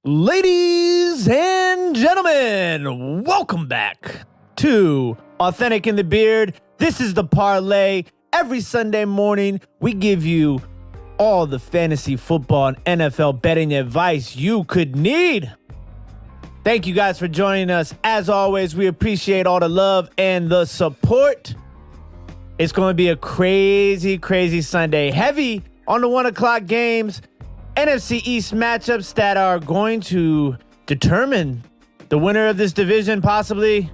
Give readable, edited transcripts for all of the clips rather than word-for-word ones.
Ladies and gentlemen, welcome back to Awthentik and The Beard. This is the Parlay. Every Sunday morning, we give you all the fantasy football and NFL betting advice you could need. Thank you guys for joining us. As always, we appreciate all the love and the support. It's going to be a crazy, crazy Sunday. Heavy on the 1 o'clock games. NFC East matchups that are going to determine the winner of this division, possibly.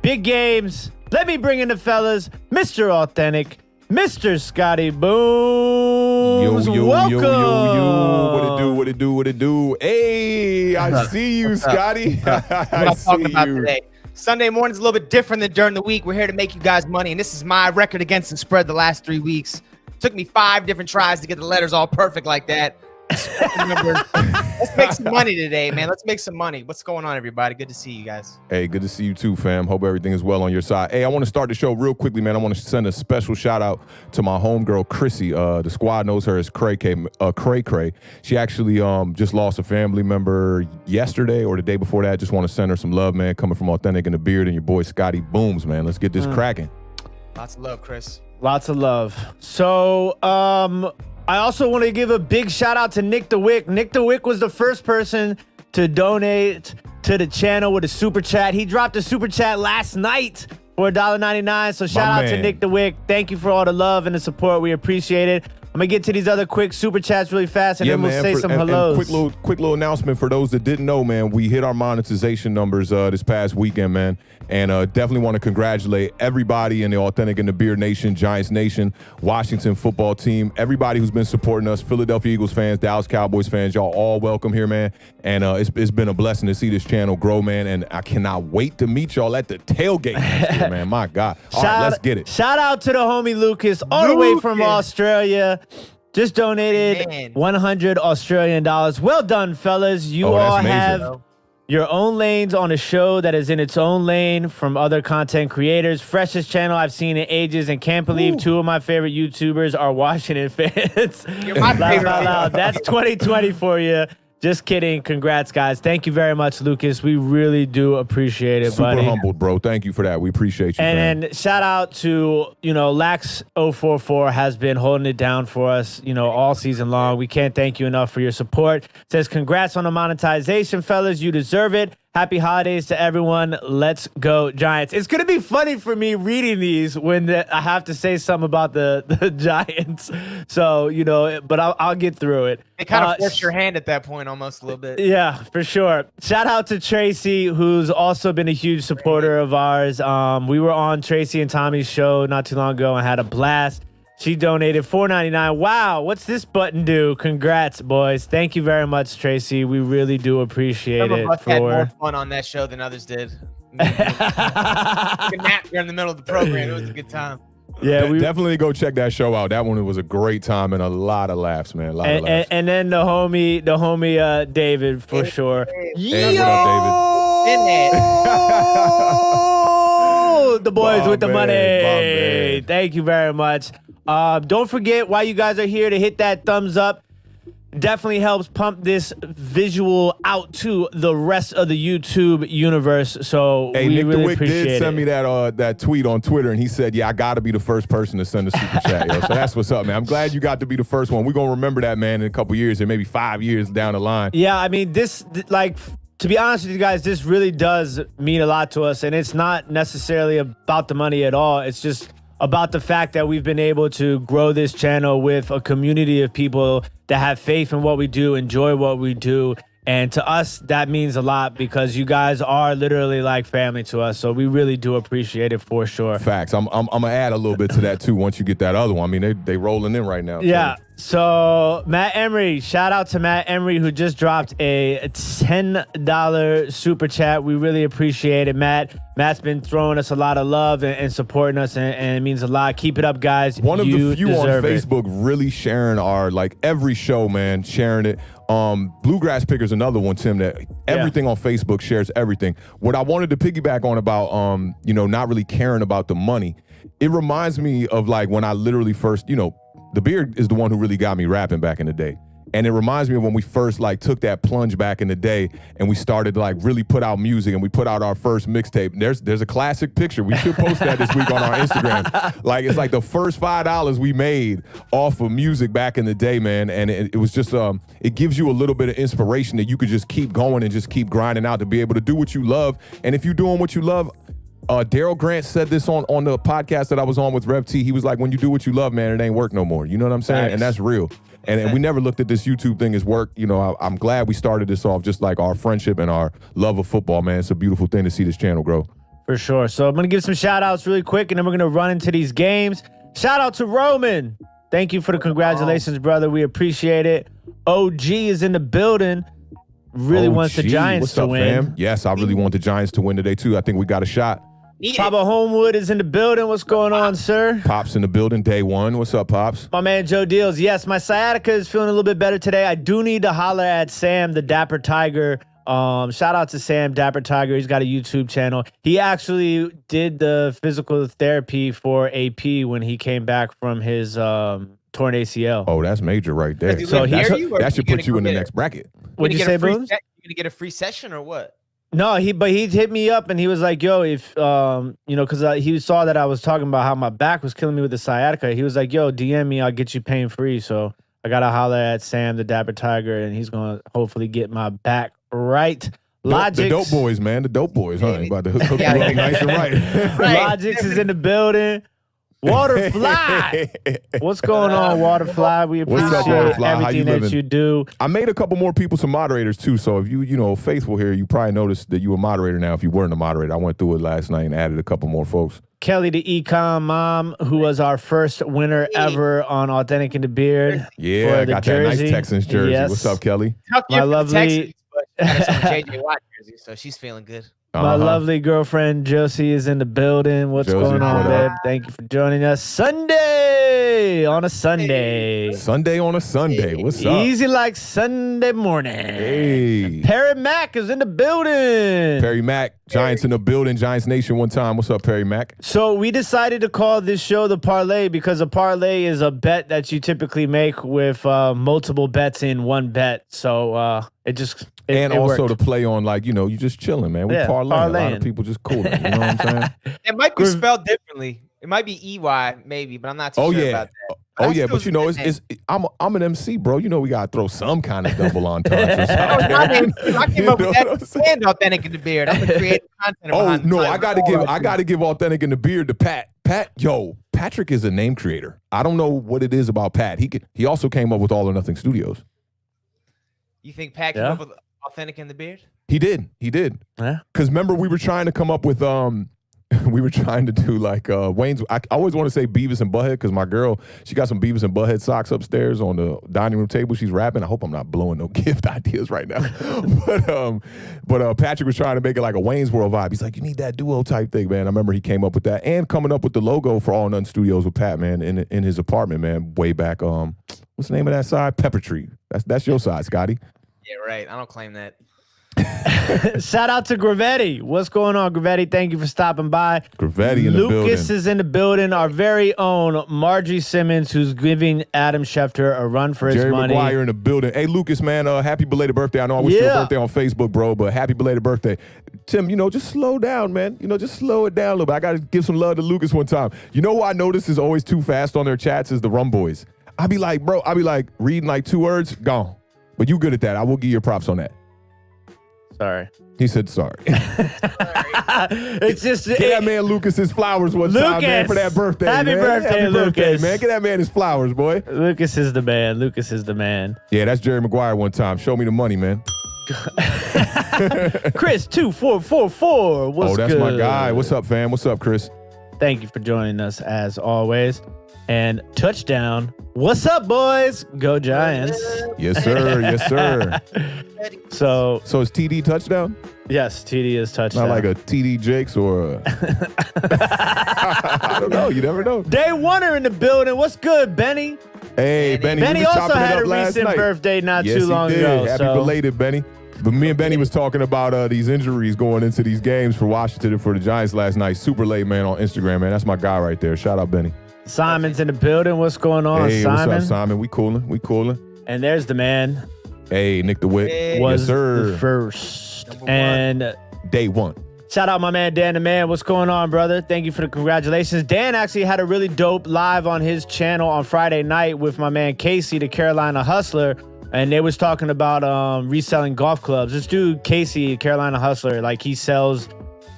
Big games. Let me bring in the fellas. Mr. Awthentik, Mr. Scotty Booms. Welcome. What it do? Hey, I see you, Scotty. I see you. Today. Sunday morning's a little bit different than during the week. We're here to make you guys money, and this is my record against the spread the last 3 weeks. Took me 5 different tries to get the letters all perfect like that. Let's make some money today, man. Let's make some money. What's going on, everybody? Good to see you guys. Hey, good to see you too, fam. Hope everything is well on your side. Hey, I want to start the show real quickly, man. I want to send a special shout out to my homegirl, Chrissy. The squad knows her as Cray Cray. She actually just lost a family member yesterday or the day before that. Just want to send her some love, man. Coming from Awthentik and The Beard and your boy Scotty Booms, man. Let's get this cracking. Lots of love, Chris. Lots of love. So, I also want to give a big shout out to Nick the Wick. Nick the Wick was the first person to donate to the channel with a super chat. He dropped a super chat last night for $1.99. So shout out to Nick the Wick. Thank you for all the love and the support. We appreciate it. I'm going to get to these other quick super chats really fast, and then we'll say some hellos. And quick little announcement for those that didn't know, man. We hit our monetization numbers this past weekend, man. And definitely want to congratulate everybody in the Awthentik and The Beard Nation, Giants Nation, Washington football team, everybody who's been supporting us, Philadelphia Eagles fans, Dallas Cowboys fans. Y'all all welcome here, man. And it's been a blessing to see this channel grow, man. And I cannot wait to meet y'all at the tailgate next year, man. My God. All right, let's get it. Shout out to the homie Lucas, all the way from Australia. Just donated 100 Australian dollars. Well done, fellas. You all have your own lanes on a show that is in its own lane from other content creators. Freshest channel I've seen in ages, and can't believe 2 of my favorite YouTubers are Washington fans. You're my favorite. Laugh out loud. That's 2020 for you. Just kidding. Congrats, guys. Thank you very much, Lucas. We really do appreciate it, buddy. Super humbled, bro. Thank you for that. We appreciate you, and then shout out to, Lax044 has been holding it down for us, all season long. We can't thank you enough for your support. Says, congrats on the monetization, fellas. You deserve it. Happy holidays to everyone. Let's go, Giants. It's going to be funny for me reading these when I have to say something about the Giants. So, but I'll get through it. It kind of forced your hand at that point almost a little bit. Yeah, for sure. Shout out to Tracy, who's also been a huge supporter of ours. We were on Tracy and Tommy's show not too long ago and had a blast. She donated $4.99. Wow, what's this button do? Congrats, boys. Thank you very much, Tracy. We really do appreciate it. Had more fun on that show than others did. Took a nap during the middle of the program. It was a good time. Yeah, definitely go check that show out. That one was a great time and a lot of laughs, man. A lot of laughs. And then the homie David, for sure. Hey, what up, David? The boys with the money. Thank you very much. Don't forget, while you guys are here, to hit that thumbs up. Definitely helps pump this visual out to the rest of the YouTube universe. So hey, we Nick really DeWick appreciate did send it. me that tweet on Twitter, and he said, "Yeah, I got to be the first person to send a super chat." Yo. So that's what's up, man. I'm glad you got to be the first one. We're gonna remember that, man, in a couple years, and maybe 5 years down the line. Yeah, I mean, to be honest with you guys, this really does mean a lot to us, and it's not necessarily about the money at all. It's just about the fact that we've been able to grow this channel with a community of people that have faith in what we do, enjoy what we do. And to us, that means a lot because you guys are literally like family to us. So we really do appreciate it for sure. Facts. I'm gonna add a little bit to that too once you get that other one. I mean, they rolling in right now. Yeah. So Matt Emery, shout out to Matt Emery, who just dropped a $10 super chat. We really appreciate it, Matt. Matt's been throwing us a lot of love and supporting us, and it means a lot. Keep it up, guys. One of the few on Facebook really sharing our, every show, man, sharing it. Bluegrass Picker's another one, Tim, that everything on Facebook shares everything. What I wanted to piggyback on about, not really caring about the money, it reminds me of when I literally first, The Beard is the one who really got me rapping back in the day. And it reminds me of when we first like took that plunge back in the day and we started to like really put out music and we put out our first mixtape. There's a classic picture. We should post that this week on our Instagram. Like it's like the first $5 we made off of music back in the day, man. And it was just it gives you a little bit of inspiration that you could just keep going and just keep grinding out to be able to do what you love. And if you're doing what you love, Daryl Grant said this on the podcast that I was on with Rev T. He was like, when you do what you love, man, it ain't work no more. You know what I'm saying? Nice. And that's real. And we never looked at this YouTube thing as work. You know, I'm glad we started this off just like our friendship and our love of football, man. It's a beautiful thing to see this channel grow. For sure. So I'm going to give some shout outs really quick and then we're going to run into these games. Shout out to Roman. Thank you for the congratulations, brother. We appreciate it. OG is in the building. Really wants the Giants What's to up, win. Fam? Yes, I really want the Giants to win today, too. I think we got a shot. Papa Homewood is in the building. What's going on, sir? Pops in the building, day one. What's up, Pops? My man Joe Deals. Yes, my sciatica is feeling a little bit better today. I do need to holler at Sam, the Dapper Tiger. Shout out to Sam, Dapper Tiger. He's got a YouTube channel. He actually did the physical therapy for AP when he came back from his torn ACL. Oh, that's major right there. So that should put you in the next bracket. What'd you say, Booms? You gonna get a free session or what? No, he hit me up and he was like, yo, if, because he saw that I was talking about how my back was killing me with the sciatica. He was like, yo, DM me, I'll get you pain free. So I got to holler at Sam, the Dapper Tiger, and he's going to hopefully get my back right. The dope boys, man. The dope boys, huh? About to hook you up nice and right. Logix is in the building. Waterfly. What's going on, Waterfly? We appreciate everything that you do. I made a couple more people some moderators too. So if you faithful here, you probably noticed that you a moderator now. If you weren't a moderator, I went through it last night and added a couple more folks. Kelly, the econ mom, who was our first winner ever on Awthentik and The Beard. Yeah, I got that nice Texans jersey. Yes. What's up, Kelly? My lovely JJ Watt jersey, so she's feeling good. My lovely girlfriend Josie is in the building. What's going on, babe? Thank you for joining us. Sunday on a Sunday. Sunday on a Sunday. What's up? Easy like Sunday morning. Hey. Perry Mack is in the building. Perry Mack, Giants in the building, Giants Nation one time. What's up, Perry Mack? So we decided to call this show the Parlay because a parlay is a bet that you typically make with multiple bets in one bet. So it also worked. to play on like, you just chilling, man. We parlaying. A lot of people just cooling. You know what I'm saying? It might be spelled differently. It might be EY maybe, but I'm not too sure about that. But I'm an MC, bro. We gotta throw some kind of double entendre. I came up with that and Awthentik and The Beard. I'm the creative content. I gotta give Awthentik and The Beard to Pat. Patrick is a name creator. I don't know what it is about Pat. He also came up with All or Nothing Studios. You think Pat came up with Awthentik and The Beard? He did. Yeah. Because remember, we were trying to come up with we were trying to do like Wayne's. I always want to say Beavis and Butthead because my girl, she got some Beavis and Butthead socks upstairs on the dining room table. She's rapping. I hope I'm not blowing no gift ideas right now. but Patrick was trying to make it like a Wayne's World vibe. He's like, you need that duo type thing, man. I remember he came up with that and coming up with the logo for All or Nothing Studios with Pat, man, in his apartment, man, way back. What's the name of that side? Pepper Tree. That's your side, Scotty. Yeah, right. I don't claim that. Shout out to Gravetti. What's going on, Gravetti? Thank you for stopping by. Gravetti in the building. Lucas is in the building. Our very own Margie Simmons, who's giving Adam Schefter a run for his money. Jerry McGuire in the building. Hey, Lucas, man, happy belated birthday. I know I wish you a birthday on Facebook, bro, but happy belated birthday. Tim, just slow down, man. Just slow it down a little bit. I got to give some love to Lucas one time. You know who I notice is always too fast on their chats is the Rum Boys. I be like, reading like 2 words, gone. But you good at that. I will give you props on that. Sorry. He said sorry. It's just get that man Lucas his flowers one time, man, for that birthday. Happy birthday, Lucas. Man. Get that man his flowers, boy. Lucas is the man. Lucas is the man. Yeah, that's Jerry Maguire one time. Show me the money, man. Chris 2444. What's that's good? my guy. What's up, fam? What's up, Chris? Thank you for joining us as always. And touchdown. What's up, boys? Go Giants. Yes, sir. Yes, sir. So is TD touchdown? Yes, TD is touchdown. Not like a TD Jakes or a... I don't know. You never know. Day Oneer in the building. What's good, Benny? Hey, Benny. Benny also had a recent birthday not too long ago. Happy belated, Benny. But me and Benny was talking about these injuries going into these games for Washington and for the Giants last night. Super late, man, on Instagram, man. That's my guy right there. Shout out, Benny. Simon's in the building. What's going on, hey, Simon? What's up, Simon? We cooling. And there's the man. Hey, Nick DeWitt. Hey. Was Yes, sir. the first. Number one. And Day one. shout out my man Dan the Man. What's going on, brother? Thank you for the congratulations. Dan actually had a really dope live on his channel on Friday night with my man Casey, the Carolina Hustler, and they was talking about reselling golf clubs. This dude Casey, Carolina Hustler, like he sells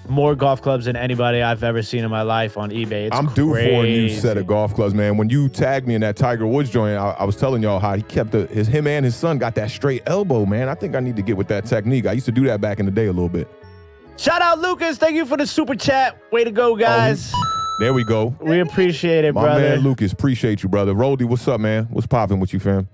more golf clubs than anybody I've ever seen in my life on eBay. It's I'm due crazy. for a new set of golf clubs, man. When you tagged me in that Tiger Woods joint, I was telling y'all how he kept him and his son got that straight elbow, man. I think I need to get with that technique. I used to do that back in the day a little bit. Shout out Lucas. Thank you for the super chat. Way to go, guys. There we go. We appreciate it, My brother. man Lucas, appreciate you, brother. Roldy, what's up, man? What's popping with you, fam?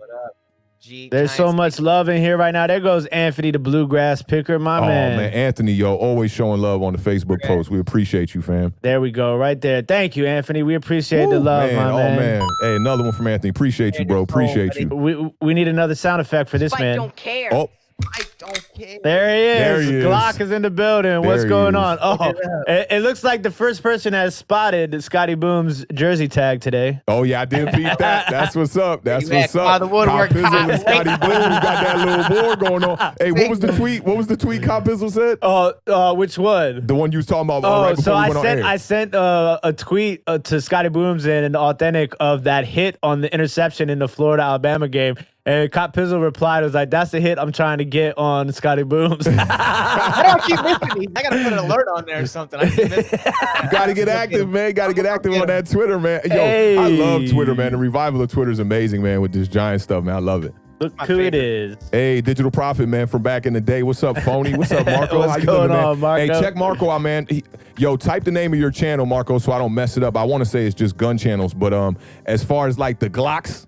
There's so much love in here right now. There goes Anthony, the bluegrass picker, my man. Anthony, yo, always showing love on the Facebook post. We appreciate you, fam. There we go, right there. Thank you, Anthony. We appreciate the love, my man. Hey, another one from Anthony. Appreciate you, bro. Appreciate you. We need another sound effect for this man. Don't care. Oh, I don't care. There he is. There he is. Glock is in the building. What's he going is. on? Oh, it looks like the first person has spotted Scotty Boom's jersey tag today. oh yeah, I did beat that. That's what's up. That's You what's had up. the woodwork, Cop Pizzle Kyle. and Scotty Boom got that little war going on. Hey, what was the tweet? What was the tweet Cop Pizzle said? Which one? The one you was talking about right before so we I went on sent air. I sent a tweet to Scotty Booms and Awthentik of that hit on the interception in the Florida Alabama game, and Cop Pizzle replied, was like, "That's the hit I'm trying to get on Scotty Booms." I don't keep missing these. I gotta put an alert on there or something. I keep missing. You gotta get active, man. Gotta get active on that Twitter, man. Yo, Hey. I love Twitter, man. The revival of Twitter is amazing, man, with this giant stuff, man. I love it. Look My who it favorite. is. Hey, Digital Prophet, man, from back in the day. What's up, Phony? What's up, Marco? What's How you going living, man? on, Marco? Hey, check Marco out, man. Yo, type the name of your channel, Marco, so I don't mess it up. I want to say it's just gun channels, but as far as like the Glocks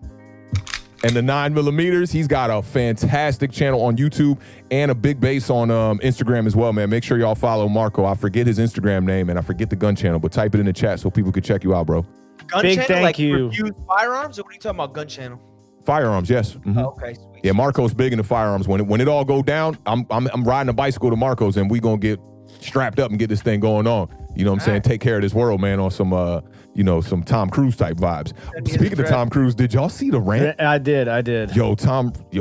and the 9mm, he's got a fantastic channel on YouTube and a big base on Instagram as well, man. Make sure y'all follow Marco. I forget his Instagram name and I forget the gun channel, but type it in the chat so people could check you out, bro. Gun Big channel, thank like you. reviews firearms, or what are you talking about? Gun channel. Firearms, yes. Mhm. Oh, okay. Sweet. Yeah, Marco's big into firearms. When it all go down, I'm riding a bicycle to Marco's and we gonna get strapped up and get this thing going on. You know what I'm saying? right. Take care of this world, man, on some some Tom Cruise type vibes. That is Speaking of correct. Tom Cruise, did y'all see the rant? I did. Yo,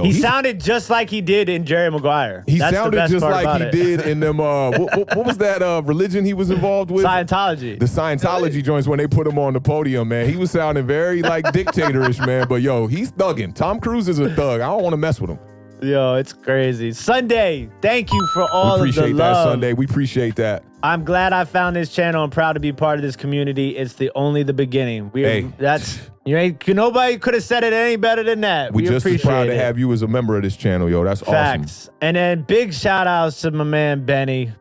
He sounded just like he did in Jerry Maguire. he That's the sounded best just part like about he it. did in them what was that religion he was involved with? Scientology. The Scientology joints when they put him on the podium, man. He was sounding very like dictatorish, man. But yo, he's thugging. Tom Cruise is a thug. I don't want to mess with him. Yo, it's crazy. Sunday, thank you for We all of the appreciate that, love. Sunday. We appreciate that. I'm glad I found this channel. I'm proud to be part of this community. It's only the beginning. Nobody could have said it any better than that. We just as appreciate proud to it. have you as a member of this channel, yo. That's awesome. Facts. And then big shout outs to my man Benny.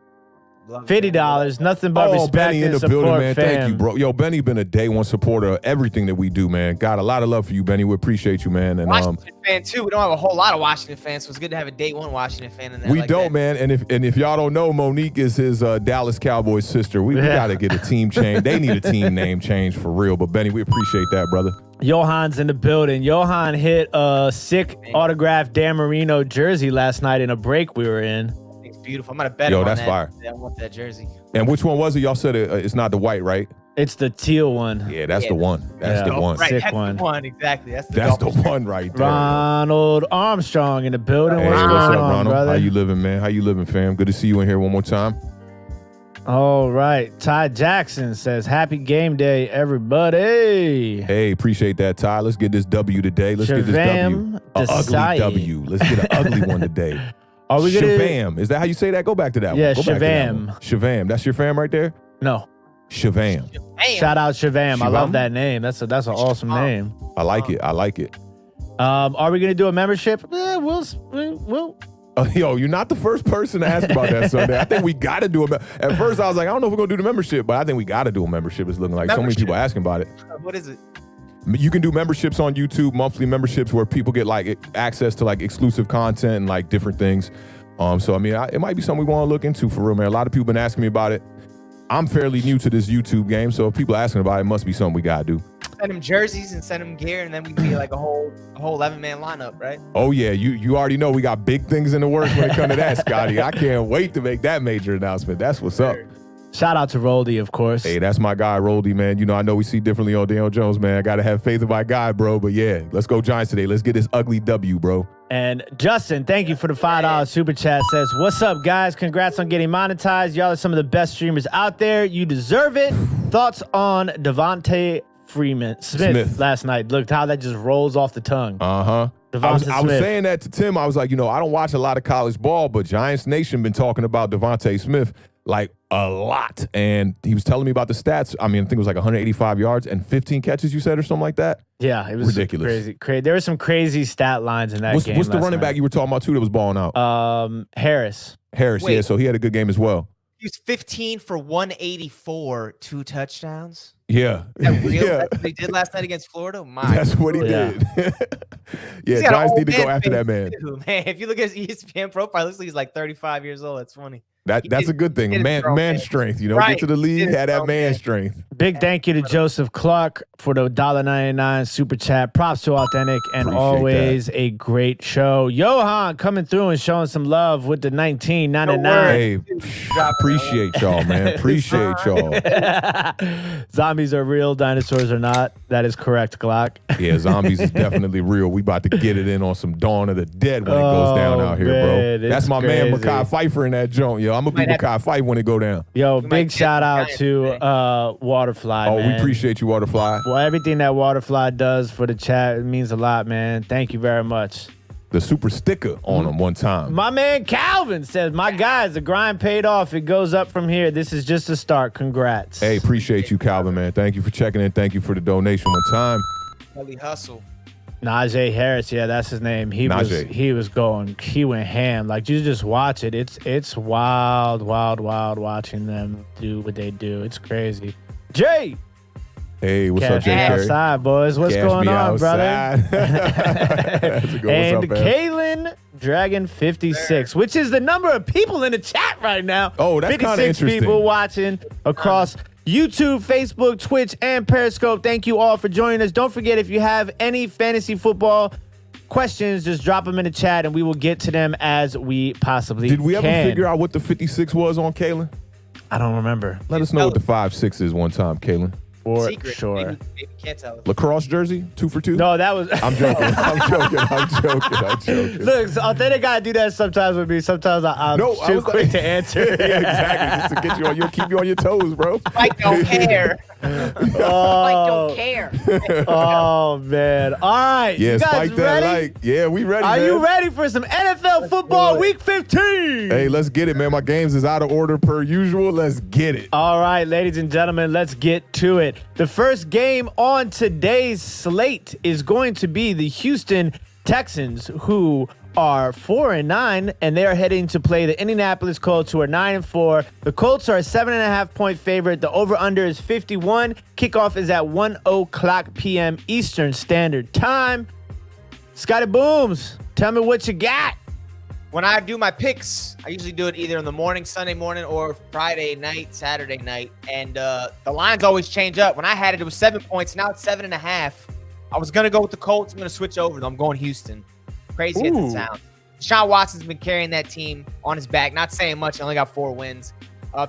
$50, nothing but respect Benny in and the support, building, man. fam. Thank you, bro. Yo, Benny been a day one supporter of everything that we do, man. Got a lot of love for you, Benny. We appreciate you, man. And Washington fan too. We don't have a whole lot of Washington fans, so it's good to have a day one Washington fan in there. we like don't, that. man. And if y'all don't know, Monique is his Dallas Cowboys sister. We got to get a team change. They need a team name change for real. But Benny, we appreciate that, brother. Johan's in the building. Johan hit a sick autographed Dan Marino jersey last night in a break we were in. It's beautiful. I'm gonna bet Yo, him on that's that. fire. Yeah, I want that jersey. And which one was it? Y'all said it's not the white, right? It's the teal one. Yeah, that's Yeah. the one. That's Yeah. the one. Right, Sick that's one. the one. Exactly. That's the That's the Dolphins. one right there. Ronald Armstrong in the building. Hey, What's what's going up, on, Ronald? brother? How you living, man? How you living, fam? Good to see you in here one more time. All right. Ty Jackson says, happy game day, everybody. Hey, appreciate that, Ty. Let's get this W today. Let's get this Shavam W. An ugly Desai. W. Let's get an ugly one today. Are we gonna? Shavam. Is that how you say that? Go back to that Yeah, one. Go back to that Shavam. one. Shavam. That's your fam right there? No. Shavam. Damn. Shout out Shavam. I Shivam? love that name. That's an awesome name. I like it. I like it. Are we gonna do a membership? We'll. Yo, you're not the first person to ask about that Sunday. I think we got to do it. At first, I was like, I don't know if we're going to do the membership, but I think we got to do a membership. It's looking like so many Membership. people asking about it. What is it? You can do memberships on YouTube, monthly memberships where people get like access to like exclusive content and like different things. So, I mean, it might be something we want to look into for real, man. A lot of people been asking me about it. I'm fairly new to this YouTube game, so if people are asking about it, it must be something we got to do. Send them jerseys and send them gear, and then we can be like a whole 11-man lineup, right? Oh, yeah. You already know we got big things in the works when it comes to that, Scotty. I can't wait to make that major announcement. That's what's up. Shout out to Roldy, of course. Hey, that's my guy, Roldy, man. You know, I know we see differently on Daniel Jones, man. I got to have faith in my guy, bro. But yeah, let's go Giants today. Let's get this ugly W, bro. And Justin, thank you for the $5 super chat. Says, what's up, guys? Congrats on getting monetized. Y'all are some of the best streamers out there. You deserve it. Thoughts on Devontae Smith last night? Look how that just rolls off the tongue. I was saying that to Tim. I was like, you know, I don't watch a lot of college ball, but Giants Nation been talking about Devontae Smith like a lot. And he was telling me about the stats. I mean, I think it was like 185 yards and 15 catches, you said, or something like that. Yeah, it was ridiculous. Crazy. There were some crazy stat lines in that game. What's the running back you were talking about, too, that was balling out? Harris. Wait. Yeah, so he had a good game as well. He was 15 for 184, 2 touchdowns. Yeah. That real? Yeah. That's what he did last night against Florida? That's what he did. Yeah, Giants need to go after that man. Too, man. If you look at his ESPN profile, it looks like he's like 35 years old. That's funny. That's a good thing. Man strength, you know, right. Get to the league, had that man strength. Big thank you to Joseph Clark for the $1.99 super chat. Props to Awthentik and Appreciate always a great show. Johan coming through and showing some love with the $19.99. Hey, appreciate y'all, man. Appreciate y'all. Zombies are real, dinosaurs are not. That is correct, Glock. Yeah, zombies is definitely real. We about to get it in on some Dawn of the Dead when it goes down out here, man, bro. That's my man, Mekhi Phifer in that joint, yo. I'm going to be Mekhi Phifer when it go down. Yo, big shout out to Waterfly, Oh, man. we appreciate you, Waterfly. Well, everything that Waterfly does for the chat, it means a lot, man. Thank you very much. The super sticker on him one time. My man Calvin says, my guys, the grind paid off. It goes up from here. This is just a start. Congrats. Hey, appreciate you, Calvin, man. Thank you for checking in. Thank you for the donation one time. Holy hustle. Najee Harris, yeah, that's his name. He went ham. Like, you just watch it. It's wild watching them do what they do. It's crazy. Jay. Hey, what's up, Jay Cash Carey? outside, boys. What's going on, brother? And Kalen Dragon 56, which is the number of people in the chat right now. Oh, that's kind of 56 interesting. people watching across YouTube, Facebook, Twitch, and Periscope. Thank you all for joining us. Don't forget, if you have any fantasy football questions, just drop them in the chat, and we will get to them as we possibly can. Did we ever figure out what the 56 was on Kalen? I don't remember. Let us know what the 5.6 is one time, Kalen. For Secret. sure. Maybe can't tell us. Lacrosse jersey, 2 for 2? No, that was... I'm joking. I'm joking. Look, Authentic gotta do that sometimes with me. Sometimes I'm too quick to answer. Yeah, exactly. Just to get you on, keep you on your toes, bro. Mike don't care. Mike don't care. Oh man! All right, Yeah, you guys spike that ready? like. Yeah, we ready. Are man. you ready for some NFL football Week 15? Hey, let's get it, man. My games is out of order per usual. Let's get it. All right, ladies and gentlemen, let's get to it. The first game on today's slate is going to be the Houston Texans, who are 4-9, and they are heading to play the Indianapolis Colts, who are 9-4. The Colts are a 7.5-point favorite. The over-under is 51. Kickoff is at 1:00 p.m. Eastern Standard Time. Scotty Booms, tell me what you got. When I do my picks, I usually do it either in the morning, Sunday morning, or Friday night, Saturday night. And the lines always change up. When I had it, it was 7 points. Now it's 7.5. I was going to go with the Colts. I'm going to switch over. I'm going Houston. Crazy as it sounds. Deshaun Watson's been carrying that team on his back. Not saying much. He only got 4 wins.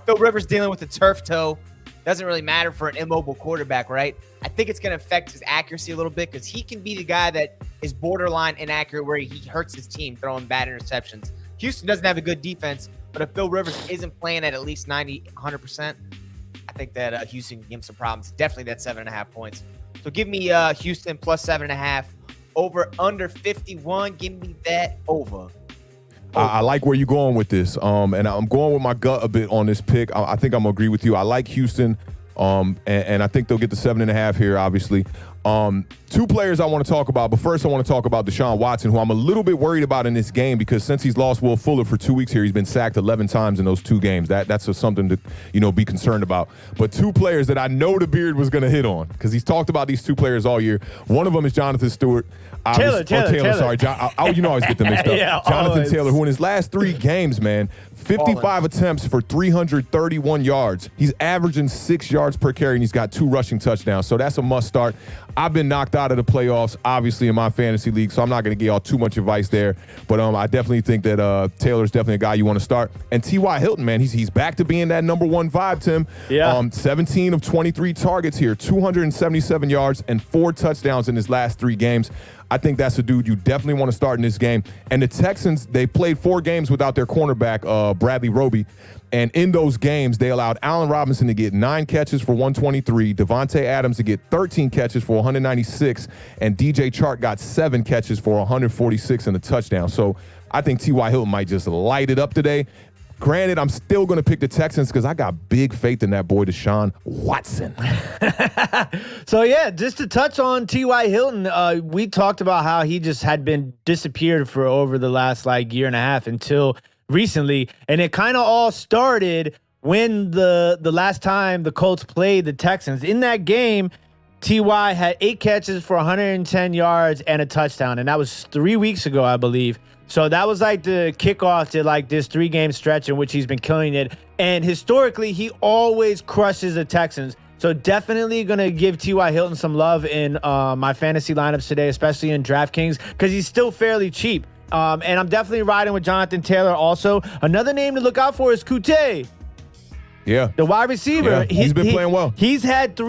Phil Rivers dealing with a turf toe. Doesn't really matter for an immobile quarterback, right? I think it's going to affect his accuracy a little bit because he can be the guy that is borderline inaccurate where he hurts his team throwing bad interceptions. Houston doesn't have a good defense, but if Phil Rivers isn't playing at least 90, 100%, I think that Houston can give him some problems. Definitely that 7.5 points. So give me Houston plus 7.5. Over under 51. Give me that over. I like where you're going with this. And I'm going with my gut a bit on this pick. I think I'm going to agree with you. I like Houston. And I think they'll get the 7.5 here, obviously. 2 players I want to talk about, but first I want to talk about Deshaun Watson, who I'm a little bit worried about in this game because since he's lost Will Fuller for 2 weeks here, he's been sacked 11 times in those 2 games. That's something to be concerned about. But 2 players that I know the Beard was going to hit on because he's talked about these 2 players all year. One of them is Jonathan Stewart. Taylor. Sorry, I always get them mixed up. Yeah, Jonathan always. Taylor, who in his last 3 games, man, 55 attempts for 331 yards. He's averaging 6 yards per carry, and he's got 2 rushing touchdowns. So that's a must start. I've been knocked out of the playoffs, obviously, in my fantasy league, so I'm not going to give y'all too much advice there. But I definitely think that Taylor's definitely a guy you want to start. And T.Y. Hilton, man, he's back to being that number one vibe, Tim. Yeah. 17 of 23 targets here, 277 yards, and 4 touchdowns in his last 3 games. I think that's a dude you definitely want to start in this game. And the Texans, they played 4 games without their cornerback, Bradley Roby. And in those games, they allowed Allen Robinson to get 9 catches for 123, Devontae Adams to get 13 catches for 196, and DJ Chark got 7 catches for 146 and a touchdown. So I think T.Y. Hilton might just light it up today. Granted, I'm still going to pick the Texans because I got big faith in that boy Deshaun Watson. So, yeah, just to touch on T.Y. Hilton, we talked about how he just had been disappeared for over the last, year and a half until recently. And it kind of all started when the last time the Colts played the Texans. In that game, T.Y. had 8 catches for 110 yards and a touchdown. And that was 3 weeks ago, I believe. So that was the kickoff to this 3-game stretch in which he's been killing it. And historically, he always crushes the Texans. So definitely going to give T.Y. Hilton some love in my fantasy lineups today, especially in DraftKings, because he's still fairly cheap. And I'm definitely riding with Jonathan Taylor also. Another name to look out for is Kute. Yeah. The wide receiver. Yeah, he's been playing well. He's had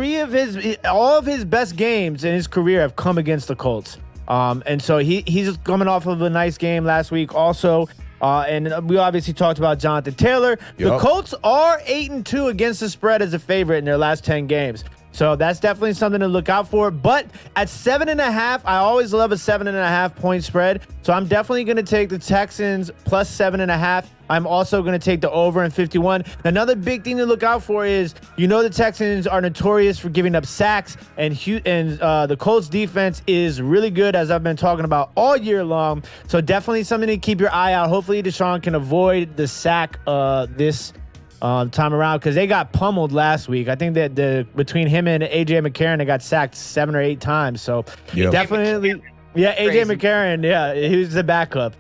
all of his best games in his career have come against the Colts. And so he's coming off of a nice game last week also. And we obviously talked about Jonathan Taylor. Yep. The Colts are 8-2 against the spread as a favorite in their last 10 games. So that's definitely something to look out for. But at 7.5, I always love a 7.5 point spread. So I'm definitely going to take the Texans plus 7.5. I'm also going to take the over in 51. Another big thing to look out for is, the Texans are notorious for giving up sacks, and the Colts defense is really good, as I've been talking about all year long. So definitely something to keep your eye out. Hopefully Deshaun can avoid the sack this time around, because they got pummeled last week. I think that between him and A.J. McCarron, they got sacked 7 or 8 times. So definitely, A.J. McCarron, he was the backup.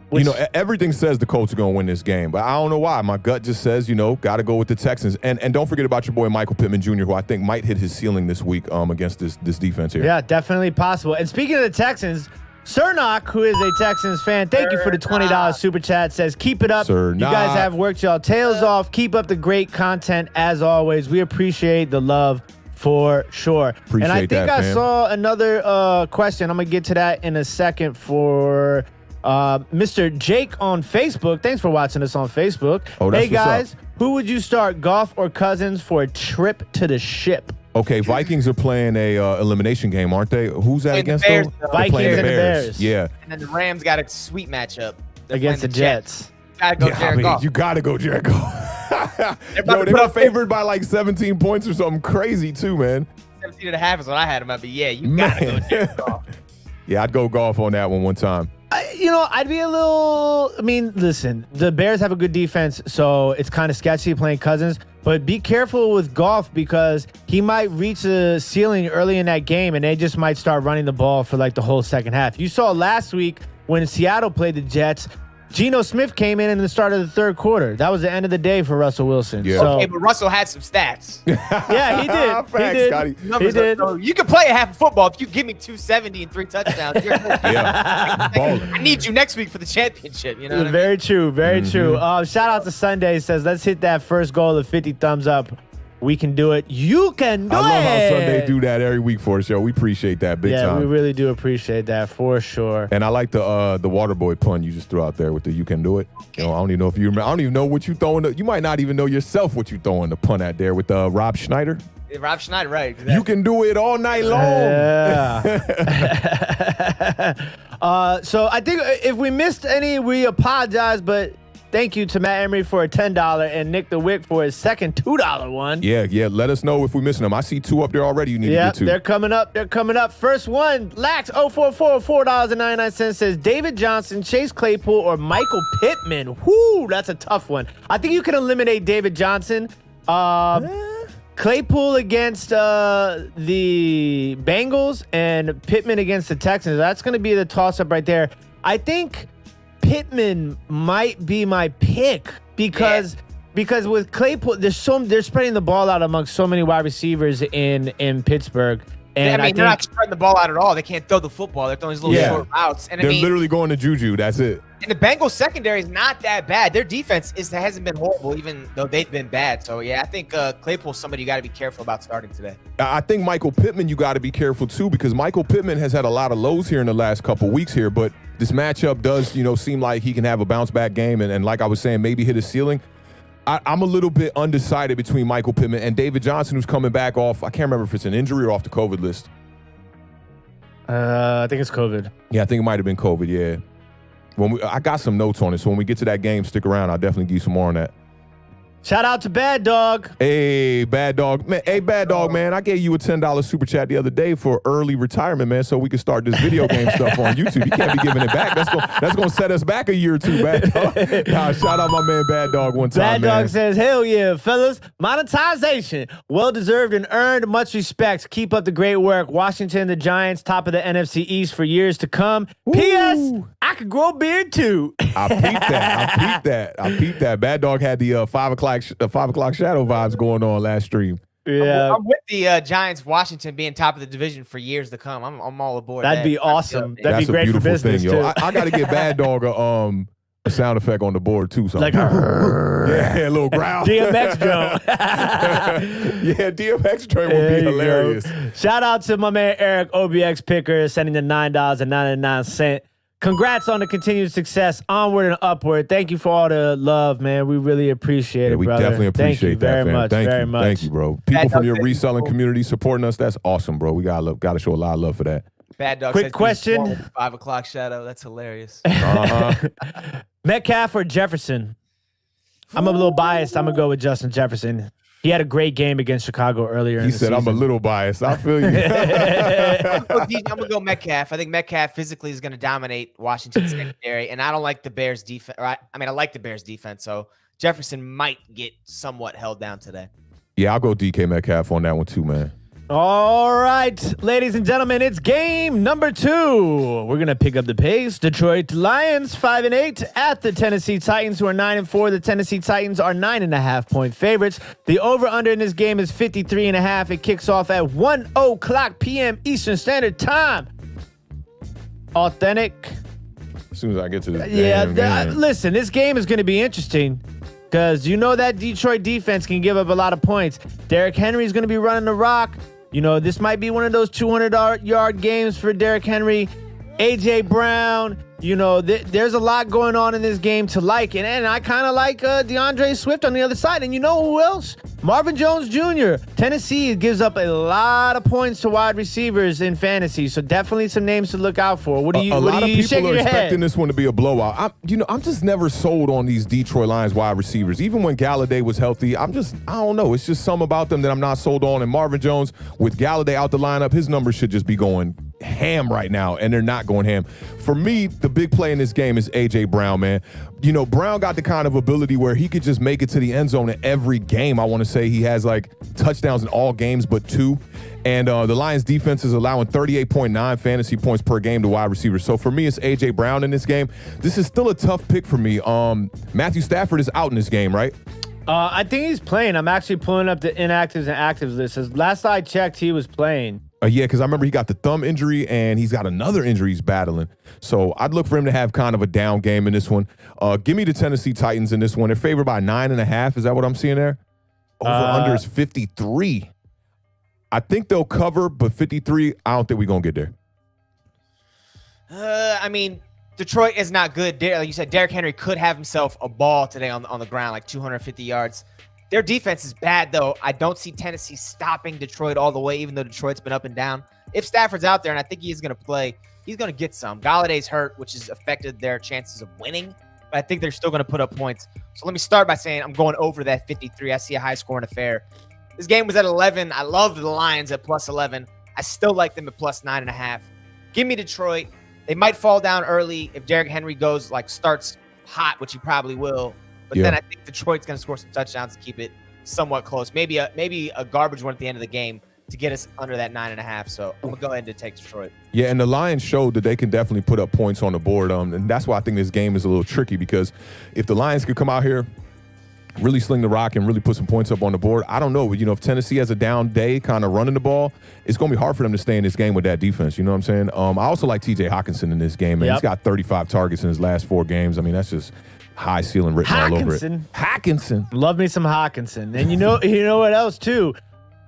Everything says the Colts are going to win this game, but I don't know why. My gut just says, got to go with the Texans. And don't forget about your boy Michael Pittman Jr., who I think might hit his ceiling this week against this defense here. Yeah, definitely possible. And speaking of the Texans, Cernock, who is a Texans fan, thank you for the $20 super chat, says, keep it up. Cernock. You guys have worked y'all tails off. Keep up the great content as always. We appreciate the love for sure. Appreciate and I think that, I fam. saw another question. I'm going to get to that in a second for Mr. Jake on Facebook. Thanks for watching us on Facebook. Oh, that's hey, guys, what's up. Who would you start, Goff or Cousins, for a trip to the ship? Okay, Vikings are playing a elimination game, aren't they? Who's that against? Bears, though? though. They're Vikings playing and the Bears. Yeah. And then the Rams got a sweet matchup. They're Against the playing Jets. Gotta go Jared Goff. You got to go Jared Goff. They're They were favored by 17 points or something crazy too, man. 17.5 is what I had him at, but you gotta go Jared Goff. Yeah, I'd go golf on that one time. I'd be a little... listen, the Bears have a good defense, so it's kind of sketchy playing Cousins. But be careful with Goff, because he might reach the ceiling early in that game, and they just might start running the ball for the whole second half. You saw last week when Seattle played the Jets, Geno Smith came in the start of the third quarter. That was the end of the day for Russell Wilson. Yeah. So, Okay, but Russell had some stats. yeah, he did. Facts, Scotty. He did. So you can play a half of football if you give me 270 and 3 touchdowns. You're Yeah. I need you next week for the championship. You know what I mean? Very true. Very true. Shout out to Sunday. Says, let's hit that first goal of 50 thumbs up. We can do it. You can do it. I love how Sunday do that every week for us, yo. We appreciate that big time. Yeah, we really do appreciate that for sure. And I like the water boy pun you just threw out there with the "you can do it." I don't even know if you remember. I don't even know what you throwing. You might not even know yourself what you throwing the pun at there with Rob Schneider. Rob Schneider, right? Exactly. You can do it all night long. Yeah. So I think if we missed any, we apologize, but thank you to Matt Emery for a $10 and Nick the Wick for his second $2 one. Yeah. Let us know if we're missing them. I see 2 up there already. You need to get 2. They're coming up. First one, Lax 044 $4.99 says David Johnson, Chase Claypool, or Michael Pittman. Whoo, that's a tough one. I think you can eliminate David Johnson. Claypool against the Bengals and Pittman against the Texans. That's going to be the toss-up right there. I think Pittman might be my pick because with Claypool, they're spreading the ball out amongst so many wide receivers in Pittsburgh. And I mean, they're not spreading the ball out at all. They can't throw the football. They're throwing these little short routes. And they're literally going to Juju. That's it. And the Bengals secondary is not that bad. Their defense hasn't been horrible, even though they've been bad. So, yeah, I think Claypool's somebody you got to be careful about starting today. I think Michael Pittman, you got to be careful, too, because Michael Pittman has had a lot of lows here in the last couple weeks here. But this matchup does, seem like he can have a bounce-back game. And like I was saying, maybe hit his ceiling. I'm a little bit undecided between Michael Pittman and David Johnson, who's coming back off. I can't remember if it's an injury or off the COVID list. I think it's COVID. Yeah, I think it might have been COVID, yeah. I got some notes on it, so when we get to that game, stick around. I'll definitely give you some more on that. Shout out to Bad Dog. Hey, Bad Dog. Man, Bad Dog, man, I gave you a $10 super chat the other day for early retirement, man, so we could start this video game stuff on YouTube. You can't be giving it back. That's gonna set us back a year or two, Bad Dog. Nah, shout out my man Bad Dog one time, Bad Dog says, hell yeah, fellas. Monetization. Well-deserved and earned. Much respect. Keep up the great work. Washington, the Giants, top of the NFC East for years to come. Ooh. P.S. I could grow a beard, too. I peeped that. Bad Dog had the 5 o'clock shadow vibes going on last stream. Yeah, I'm with the Giants, Washington being top of the division for years to come. I'm all aboard. That'd be awesome. That'd be great for business, yo. too. I got to get Bad Dog a sound effect on the board, too. Like, yeah, a little growl. DMX Joe. Yeah, DMX Joe would be hilarious. Shout out to my man Eric, OBX Picker, sending the $9.99. Congrats on the continued success, onward and upward. Thank you for all the love, man. We really appreciate it, we brother. definitely appreciate that, very fam. much, Thank much. Thank you, bro. People from your reselling community supporting us, that's awesome, bro. We got to show a lot of love for that. Bad Dog. Quick question. 5 o'clock shadow. That's hilarious. Metcalf or Jefferson? I'm a little biased. I'm going to go with Justin Jefferson. He had a great game against Chicago earlier in the season. He said, I'm a little biased. I feel you. I'm going to go Metcalf. I think Metcalf physically is going to dominate Washington's secondary, and I don't like the Bears' defense. I like the Bears' defense, so Jefferson might get somewhat held down today. Yeah, I'll go DK Metcalf on that one too, man. All right, ladies and gentlemen, it's game number 2. We're going to pick up the pace. Detroit Lions 5-8 at the Tennessee Titans, who are 9-4. The Tennessee Titans are 9.5-point favorites. The over-under in this game is 53.5. It kicks off at 1:00 p.m. Eastern Standard Time. Authentic. As soon as I get to this game. Listen, this game is going to be interesting because that Detroit defense can give up a lot of points. Derrick Henry is going to be running the rock. This might be one of those 200-yard games for Derrick Henry. A.J. Brown, there's a lot going on in this game to like. And I kind of like DeAndre Swift on the other side. And you know who else? Marvin Jones Jr. Tennessee gives up a lot of points to wide receivers in fantasy. So definitely some names to look out for. What do you A lot of people are expecting head? this one to be a blowout. I'm just never sold on these Detroit Lions wide receivers. Even when Galladay was healthy, I don't know. It's just some about them that I'm not sold on. And Marvin Jones, with Galladay out the lineup, his numbers should just be going ham right now, and they're not going ham. For me, the big play in this game is A.J. Brown, man. Brown got the kind of ability where he could just make it to the end zone in every game. I want to say he has like touchdowns in all games but 2. And the Lions defense is allowing 38.9 fantasy points per game to wide receivers. So for me, it's A.J. Brown in this game. This is still a tough pick for me. Matthew Stafford is out in this game, right? I think he's playing. I'm actually pulling up the inactives and actives list. Last I checked, he was playing. Yeah, because I remember he got the thumb injury and he's got another injury he's battling. So I'd look for him to have kind of a down game in this one. Give me the Tennessee Titans in this one. They're favored by 9.5. Is that what I'm seeing there? Over-under is 53. I think they'll cover, but 53, I don't think we're going to get there. Detroit is not good. Like you said, Derrick Henry could have himself a ball today on the ground, like 250 yards. Their defense is bad, though. I don't see Tennessee stopping Detroit all the way, even though Detroit's been up and down. If Stafford's out there, and I think he is going to play, he's going to get some. Galladay's hurt, which has affected their chances of winning, but I think they're still going to put up points. So let me start by saying I'm going over that 53. I see a high-scoring affair. This game was at 11. I love the Lions at plus 11. I still like them at plus 9.5. Give me Detroit. They might fall down early if Derrick Henry starts hot, which he probably will. But then I think Detroit's going to score some touchdowns to keep it somewhat close. Maybe a garbage one at the end of the game to get us under that 9.5. So I'm going to go ahead and take Detroit. Yeah, and the Lions showed that they can definitely put up points on the board. And that's why I think this game is a little tricky, because if the Lions could come out here really sling the rock and really put some points up on the board. I don't know. If Tennessee has a down day kind of running the ball, it's going to be hard for them to stay in this game with that defense. You know what I'm saying? I also like TJ Hawkinson in this game, man. Yep. He's got 35 targets in his last 4 games. I mean, that's just high ceiling written all over it. Hawkinson. Love me some Hawkinson. And you know what else, too?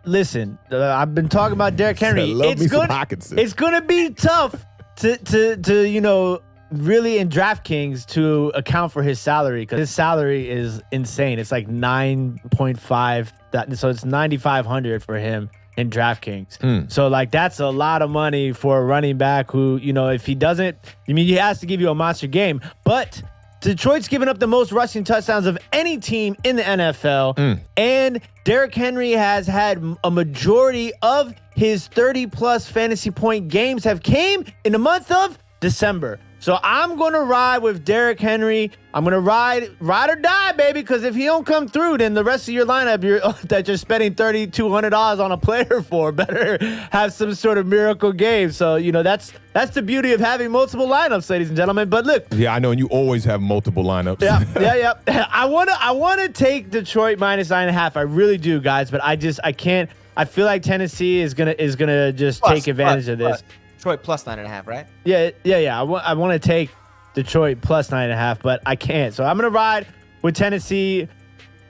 Listen, I've been talking about Derrick Henry. It's going to be tough to really in DraftKings to account for his salary, because his salary is insane. It's like 9.5, so it's $9,500 for him in DraftKings. So like that's a lot of money for a running back who, if he doesn't, he has to give you a monster game. But Detroit's given up the most rushing touchdowns of any team in the NFL, and Derrick Henry has had a majority of his 30-plus fantasy point games have came in the month of December. So I'm going to ride with Derrick Henry. I'm going to ride or die, baby, because if he don't come through, then the rest of your lineup that you're spending $3,200 on a player for better have some sort of miracle game. So, that's the beauty of having multiple lineups, ladies and gentlemen. But look. Yeah, I know, and you always have multiple lineups. Yeah. I want to take Detroit minus 9.5. I really do, guys, but I can't. I feel like Tennessee is gonna just take advantage of this. Detroit plus 9.5, right? Yeah. I want to take Detroit plus 9.5, but I can't. So I'm going to ride with Tennessee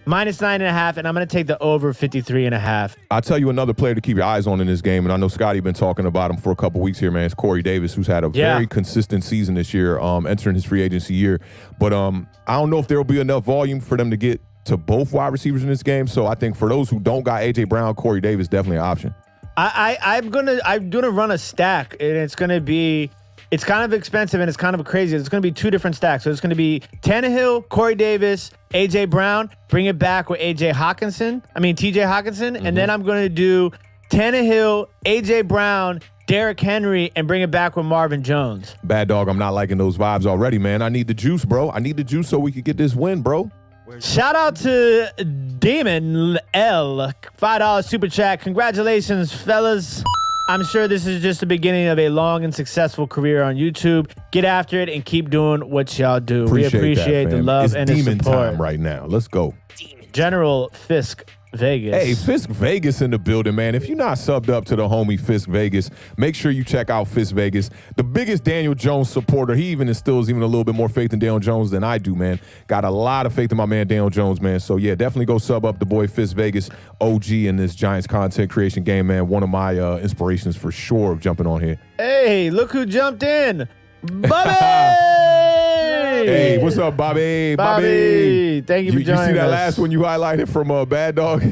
minus 9.5, and I'm going to take the over 53.5. I'll tell you another player to keep your eyes on in this game, and I know Scotty been talking about him for a couple weeks here, man. It's Corey Davis, who's had a very consistent season this year, entering his free agency year. But I don't know if there will be enough volume for them to get to both wide receivers in this game. So I think for those who don't got A.J. Brown, Corey Davis definitely an option. I'm gonna run a stack, and it's kind of expensive and it's kind of crazy. It's gonna be 2 different stacks. So it's gonna be Tannehill, Corey Davis, AJ Brown. Bring it back with TJ Hawkinson, and then I'm gonna do Tannehill, AJ Brown, Derrick Henry, and bring it back with Marvin Jones. Bad dog, I'm not liking those vibes already, man. I need the juice, bro. I need the juice so we could get this win, bro. Shout out to Damon L. $5 super chat. Congratulations, fellas. I'm sure this is just the beginning of a long and successful career on YouTube. Get after it and keep doing what y'all do. We appreciate the love and the support. It's demon time right now. Let's go. General Fisk Vegas. Hey, Fisk Vegas in the building, man. If you're not subbed up to the homie Fisk Vegas, make sure you check out Fisk Vegas. The biggest Daniel Jones supporter. He even instills even a little bit more faith in Daniel Jones than I do, man. Got a lot of faith in my man Daniel Jones, man. So, yeah, definitely go sub up the boy Fisk Vegas, OG in this Giants content creation game, man. One of my inspirations for sure of jumping on here. Hey, look who jumped in. Bobby! Hey, what's up, Bobby? Bobby, thank you for joining us. You see that last one you highlighted from Bad Dog?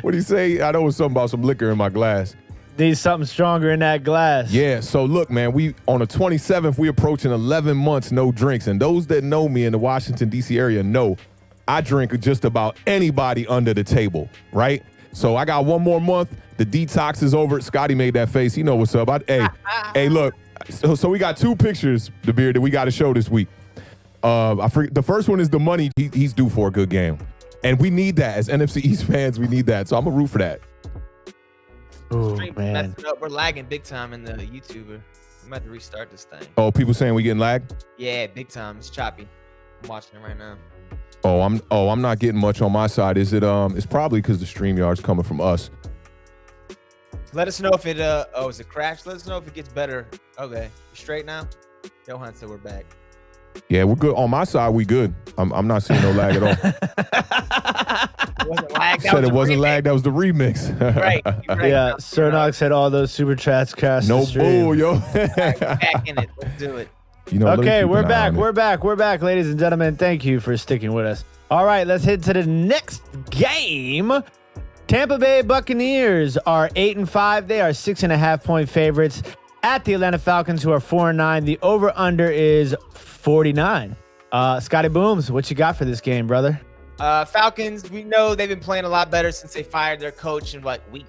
What did he say? I know it was something about some liquor in my glass. Need something stronger in that glass. Yeah, so look, man, we on the 27th, we approaching 11 months no drinks. And those that know me in the Washington, D.C. area know I drink just about anybody under the table, right? So I got one more month. The detox is over. Scotty made that face. You know what's up. Hey, look. So we got 2 pictures, the beard, that we got to show this week. I forget, the first one is the money he's due for a good game. And we need that. As NFC East fans, we need that. So I'm going to root for that. Oh, man. We're lagging big time in the YouTuber. I'm about to restart this thing. Oh, people saying we getting lag? Yeah, big time. It's choppy. I'm watching it right now. I'm not getting much on my side. Is it it's probably because the StreamYard's coming from us. Let us know if it is it crashed? Let us know if it gets better. Okay. You straight now? Johan said we're back. Yeah, we're good. On my side, we good. I'm not seeing no lag at all. It wasn't lag. Said it wasn't lag. That was the remix. Right. Yeah, Cernox had all those super chats crashed. No bull, yo. Back in it. Let's do it. Okay, we're back. We're back, ladies and gentlemen. Thank you for sticking with us. All right, let's head to the next game. Tampa Bay Buccaneers are 8-5. They are 6.5-point favorites at the Atlanta Falcons, who are 4-9. The over/under is 49. Scotty Booms, what you got for this game, brother? Falcons, we know they've been playing a lot better since they fired their coach in week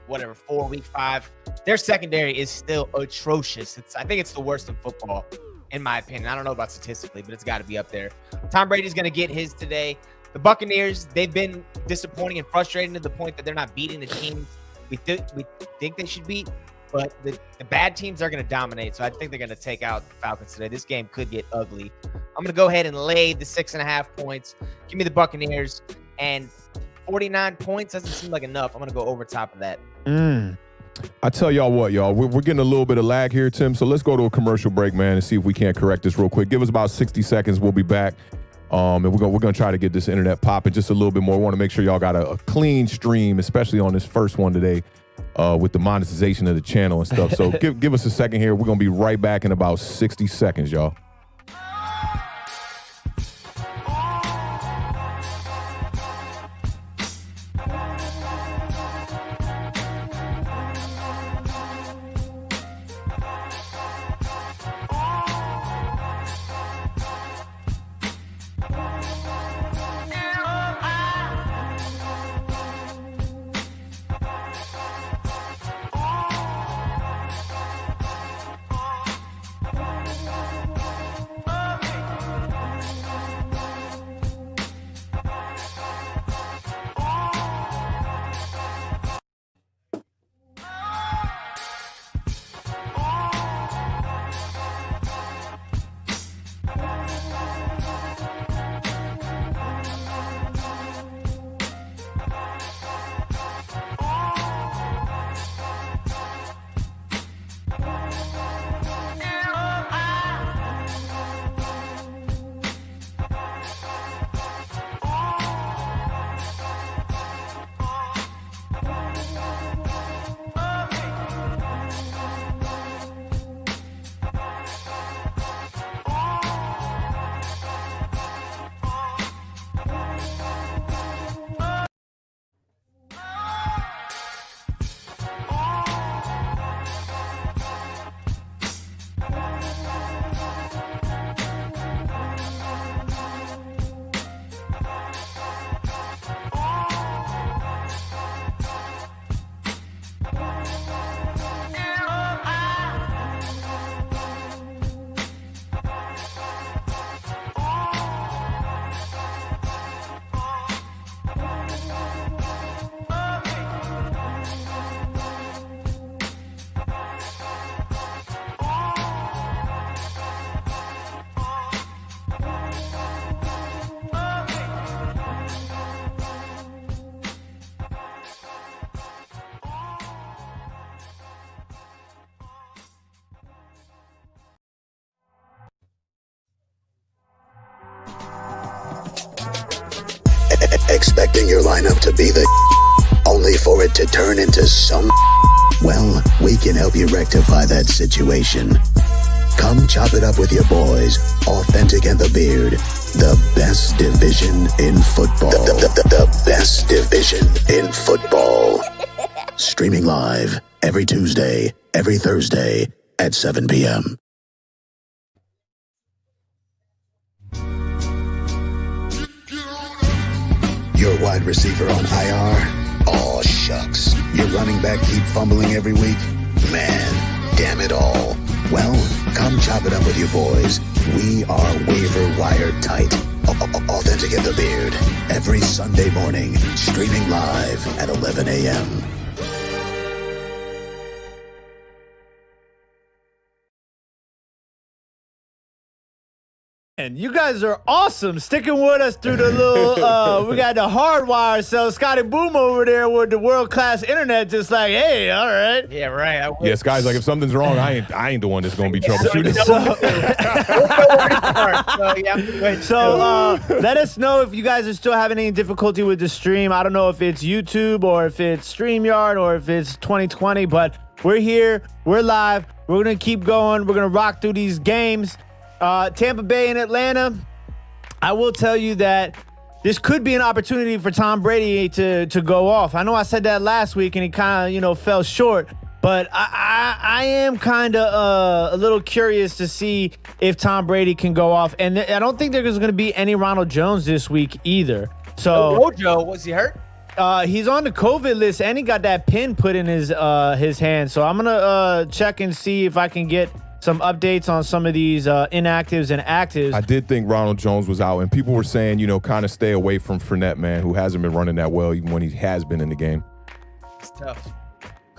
4, week 5. Their secondary is still atrocious. I think it's the worst in football, in my opinion. I don't know about statistically, but it's got to be up there. Tom Brady's going to get his today. The Buccaneers, they've been disappointing and frustrating to the point that they're not beating the team we think they should beat. but the bad teams are going to dominate. So I think they're going to take out the Falcons today. This game could get ugly. I'm going to go ahead and lay the 6.5 points. Give me the Buccaneers, and 49 points doesn't seem like enough. I'm going to go over top of that. I tell y'all what, y'all, we're getting a little bit of lag here, Tim. So let's go to a commercial break, man, and see if we can't correct this real quick. Give us about 60 seconds. We'll be back. And we're gonna try to get this internet popping just a little bit more. We want to make sure y'all got a clean stream, especially on this first one today, with the monetization of the channel and stuff. So give us a second here. We're gonna be right back in about 60 seconds, y'all. Expecting your lineup to be the only for it to turn into some. Well, we can help you rectify that situation. Come chop it up with your boys, Awthentik and The Beard. The best division in football. The best division in football. Streaming live every Tuesday, every Thursday at 7 p.m. Your wide receiver on IR? Aw, shucks. Your running back keep fumbling every week? Man, damn it all. Well, come chop it up with your boys. We are waiver wire tight. Awthentik and The Beard. Every Sunday morning, streaming live at 11 a.m. And you guys are awesome, sticking with us through the little, we got the hardwire, so Scotty Boom over there with the world-class internet just like, hey, all right. Yeah, right. Yes, guys, like if something's wrong, I ain't the one that's going to be troubleshooting. So let us know if you guys are still having any difficulty with the stream. I don't know if it's YouTube or if it's StreamYard or if it's 2020, but we're here. We're live. We're going to keep going. We're going to rock through these games. Tampa Bay and Atlanta, I will tell you that this could be an opportunity for Tom Brady to go off. I know I said that last week and he kind of, fell short, but I am kind of a little curious to see if Tom Brady can go off. And I don't think there's going to be any Ronald Jones this week either. So Rojo, was he hurt? He's on the COVID list and he got that pin put in his hand. So I'm going to check and see if I can get some updates on some of these inactives and actives. I did think Ronald Jones was out, and people were saying, kind of stay away from Fournette, man, who hasn't been running that well even when he has been in the game. It's tough.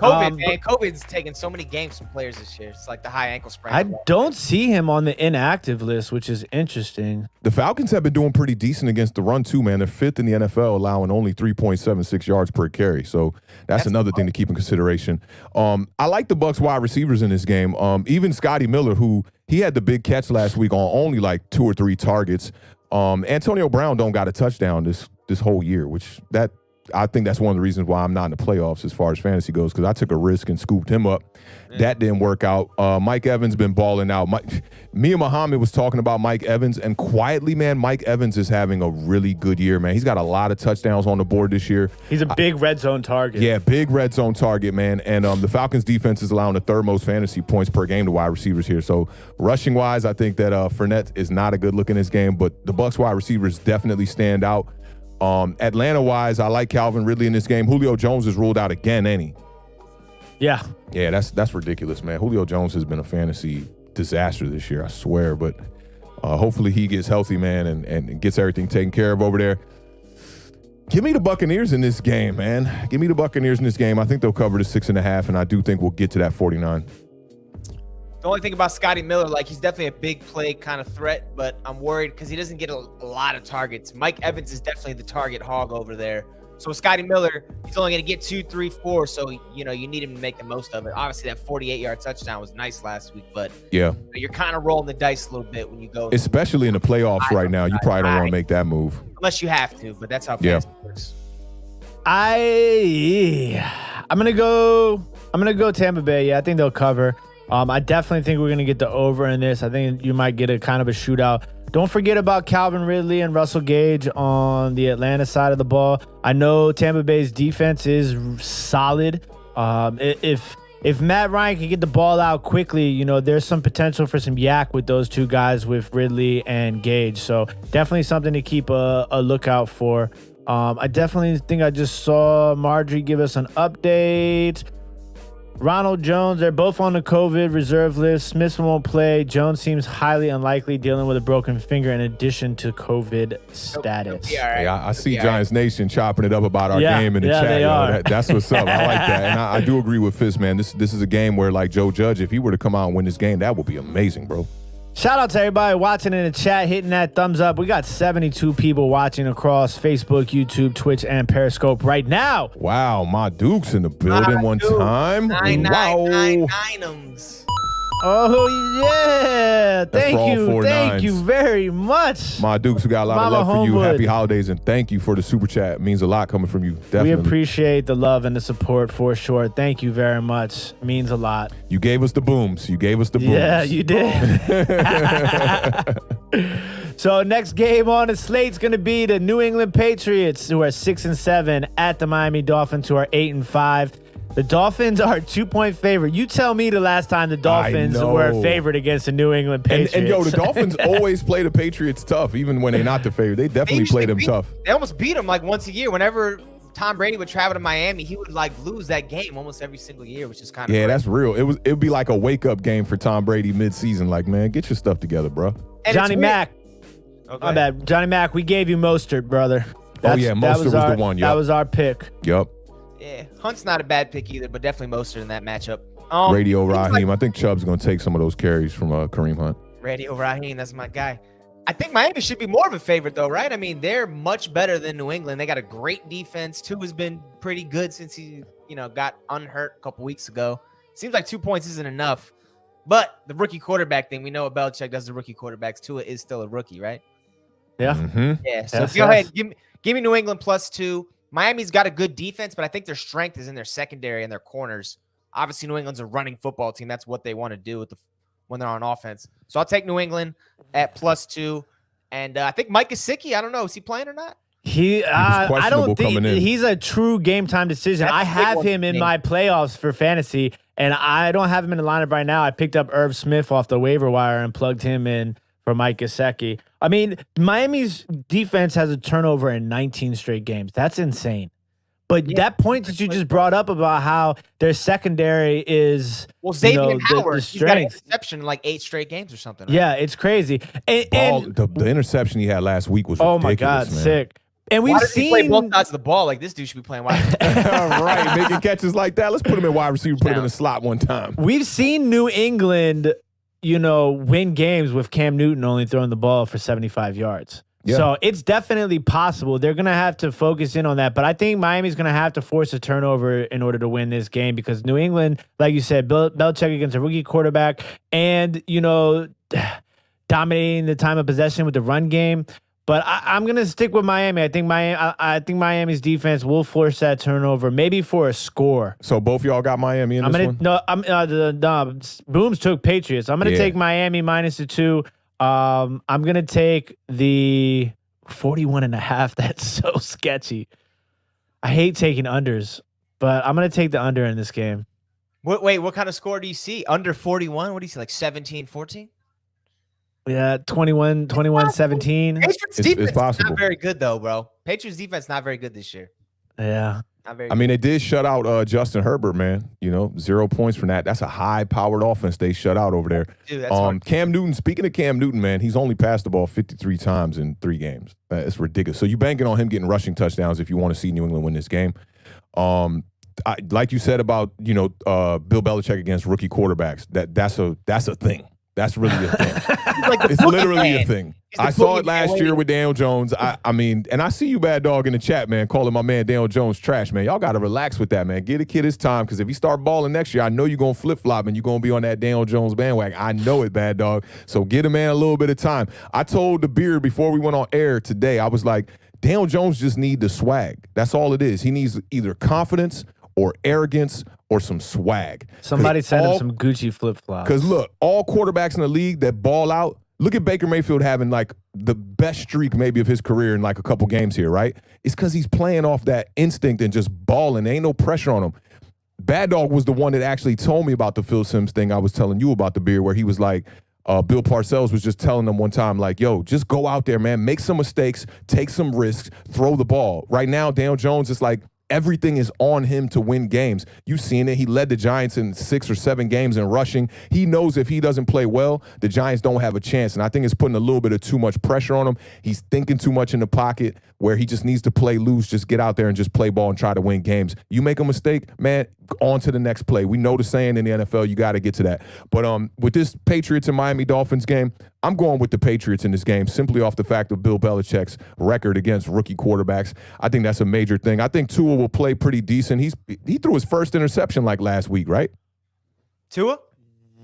COVID, man. COVID's taken so many games from players this year. It's like the high ankle sprain. I don't see him on the inactive list, which is interesting. The Falcons have been doing pretty decent against the run too, man. They're 5th in the NFL, allowing only 3.76 yards per carry. So that's another thing to keep in consideration. I like the Bucs wide receivers in this game. Even Scotty Miller, who he had the big catch last week on only like 2 or 3 targets. Antonio Brown don't got a touchdown this whole year, which I think that's one of the reasons why I'm not in the playoffs as far as fantasy goes, because I took a risk and scooped him up. Yeah. That didn't work out. Mike Evans been balling out. Me and Muhammad was talking about Mike Evans, and quietly, man, Mike Evans is having a really good year, man. He's got a lot of touchdowns on the board this year. He's a big red zone target. Yeah, big red zone target, man. And the Falcons defense is allowing the 3rd most fantasy points per game to wide receivers here. So rushing-wise, I think that Fournette is not a good look in this game, but the Bucs wide receivers definitely stand out. Atlanta-wise, I like Calvin Ridley in this game. Julio Jones is ruled out again, ain't he? Yeah. Yeah, that's ridiculous, man. Julio Jones has been a fantasy disaster this year, I swear. But hopefully he gets healthy, man, and gets everything taken care of over there. Give me the Buccaneers in this game, man. Give me the Buccaneers in this game. I think they'll cover the 6.5, and I do think we'll get to that 49. The only thing about Scotty Miller, like, he's definitely a big play kind of threat, but I'm worried because he doesn't get a lot of targets. Mike Evans is definitely the target hog over there. So with Scotty Miller, he's only going to get 2, 3, 4. So, you need him to make the most of it. Obviously, that 48-yard touchdown was nice last week, but yeah, you're kind of rolling the dice a little bit when you go. Especially in the playoffs right now. You probably don't want to make that move. Unless you have to, but that's how fantasy works. I'm gonna go Tampa Bay. Yeah, I think they'll cover. I definitely think we're going to get the over in this. I think you might get a kind of a shootout. Don't forget about Calvin Ridley and Russell Gage on the Atlanta side of the ball. I know Tampa Bay's defense is solid. If Matt Ryan can get the ball out quickly, there's some potential for some yak with those two guys, with Ridley and Gage. So definitely something to keep a lookout for. I definitely think I just saw Marjorie give us an update. Ronald Jones, they're both on the COVID reserve list. Smith won't play. Jones seems highly unlikely, dealing with a broken finger in addition to COVID status. Hey, I see Giants Nation chopping it up about our game in the chat. They are. That's what's up. I like that. And I do agree with Fizz, man. This is a game where, like Joe Judge, if he were to come out and win this game, that would be amazing, bro. Shout out to everybody watching in the chat, hitting that thumbs up. We got 72 people watching across Facebook, YouTube, Twitch, and Periscope right now. Wow, my Duke's in the building one time. 999ums. Oh, yeah. Thank you very much. My Dukes, we got a lot of love for you. Happy holidays, and thank you for the super chat. It means a lot coming from you. Definitely. We appreciate the love and the support for sure. Thank you very much. It means a lot. You gave us the booms. Yeah, you did. So next game on the slate's going to be the New England Patriots, who are 6-7, at the Miami Dolphins, who are 8-5. The Dolphins are a 2-point favorite. You tell me the last time the Dolphins were a favorite against the New England Patriots. And the Dolphins always play the Patriots tough, even when they're not the favorite. They definitely play them tough. They almost beat them like once a year. Whenever Tom Brady would travel to Miami, he would like lose that game almost every single year, which is kind of crazy. That's real. It would be like a wake-up game for Tom Brady mid-season. Like, man, get your stuff together, bro. And Johnny Mack. My bad. Johnny Mack, we gave you Mostert, brother. Mostert was the one. Yep. That was our pick. Yep. Yeah, Hunt's not a bad pick either, but definitely Mostert in that matchup. Radio Raheem. I think Chubb's going to take some of those carries from Kareem Hunt. Radio Raheem, that's my guy. I think Miami should be more of a favorite, though, right? I mean, they're much better than New England. They got a great defense. Tua has been pretty good since he, got unhurt a couple weeks ago. Seems like 2 points isn't enough. But the rookie quarterback thing, we know what Belichick does to rookie quarterbacks. Tua is still a rookie, right? Yeah. Mm-hmm. Yeah. So go ahead, give me New England +2. Miami's got a good defense, but I think their strength is in their secondary and their corners. Obviously, New England's a running football team. That's what they want to do when they're on offense. So I'll take New England at +2. And I think Mike Gesicki, I don't know, is he playing or not? I don't think he's a true game time decision. I have him in my playoffs for fantasy, and I don't have him in the lineup right now. I picked up Irv Smith off the waiver wire and plugged him in for Mike Gesicki. I mean, Miami's defense has a turnover in 19 straight games. That's insane. But that point that you just brought up about how their secondary is Xavier Howard, the he's got an strength. interception in like 8 straight games or something. Right? Yeah, it's crazy. And the interception he had last week was ridiculous, oh my God, man. sick. And Why we've does he play seen both sides of the ball? Like, this dude should be playing wide receiver. Right, making catches like that. Let's put him in wide receiver, put him in the slot one time. we've seen New England, win games with Cam Newton only throwing the ball for 75 yards. Yeah. So it's definitely possible. They're going to have to focus in on that. But I think Miami's going to have to force a turnover in order to win this game because New England, like you said, Belichick against a rookie quarterback and, dominating the time of possession with the run game. But I'm going to stick with Miami. I think Miami's defense will force that turnover, maybe for a score. So both y'all got Miami in this one? No, Booms took Patriots. I'm going to take Miami minus the 2. I'm going to take the 41.5. That's so sketchy. I hate taking unders, but I'm going to take the under in this game. Wait, what kind of score do you see? Under 41? What do you see, like 17-14? Yeah, 21-17. Patriots defense it's possible. is not very good, though, bro. Patriots defense not very good this year. Yeah. Not very I mean, they did shut out Justin Herbert, man. 0 points from that. That's a high-powered offense they shut out over there. Dude, that's hard. Cam Newton, speaking of Cam Newton, man, he's only passed the ball 53 times in 3 games. It's ridiculous. So you banking on him getting rushing touchdowns if you want to see New England win this game. Like you said about, Bill Belichick against rookie quarterbacks, that's a thing. That's really a thing. It's literally a thing. I saw it last year with Daniel Jones. I mean, and I see you, Bad Dog, in the chat, man, calling my man Daniel Jones trash, man. Y'all got to relax with that, man. Get a kid his time, because if he start balling next year, I know you're going to flip-flop and you're going to be on that Daniel Jones bandwagon. I know it, Bad Dog. So get a man a little bit of time. I told the Beard before we went on air today, I was like, Daniel Jones just need the swag. That's all it is. He needs either confidence or arrogance or some swag. Somebody sent him some Gucci flip-flops. Because look, all quarterbacks in the league that ball out, look at Baker Mayfield having like the best streak maybe of his career in like a couple games here, right? It's because he's playing off that instinct and just balling. There ain't no pressure on him. Bad Dog was the one that actually told me about the Phil Simms thing I was telling you about the Beard, where he was like, Bill Parcells was just telling them one time, like, yo, just go out there, man, make some mistakes, take some risks, throw the ball. Right now, Daniel Jones is like, everything is on him to win games. You've seen it. He led the Giants in 6 or 7 games in rushing. He knows if he doesn't play well, the Giants don't have a chance. And I think it's putting a little bit of too much pressure on him. He's thinking too much in the pocket where he just needs to play loose, just get out there and just play ball and try to win games. You make a mistake, man, on to the next play. We know the saying in the NFL, you got to get to that. But with this Patriots and Miami Dolphins game, I'm going with the Patriots in this game simply off the fact of Bill Belichick's record against rookie quarterbacks. I think that's a major thing. I think Tua will play pretty decent. He threw his first interception like last week, right? Tua?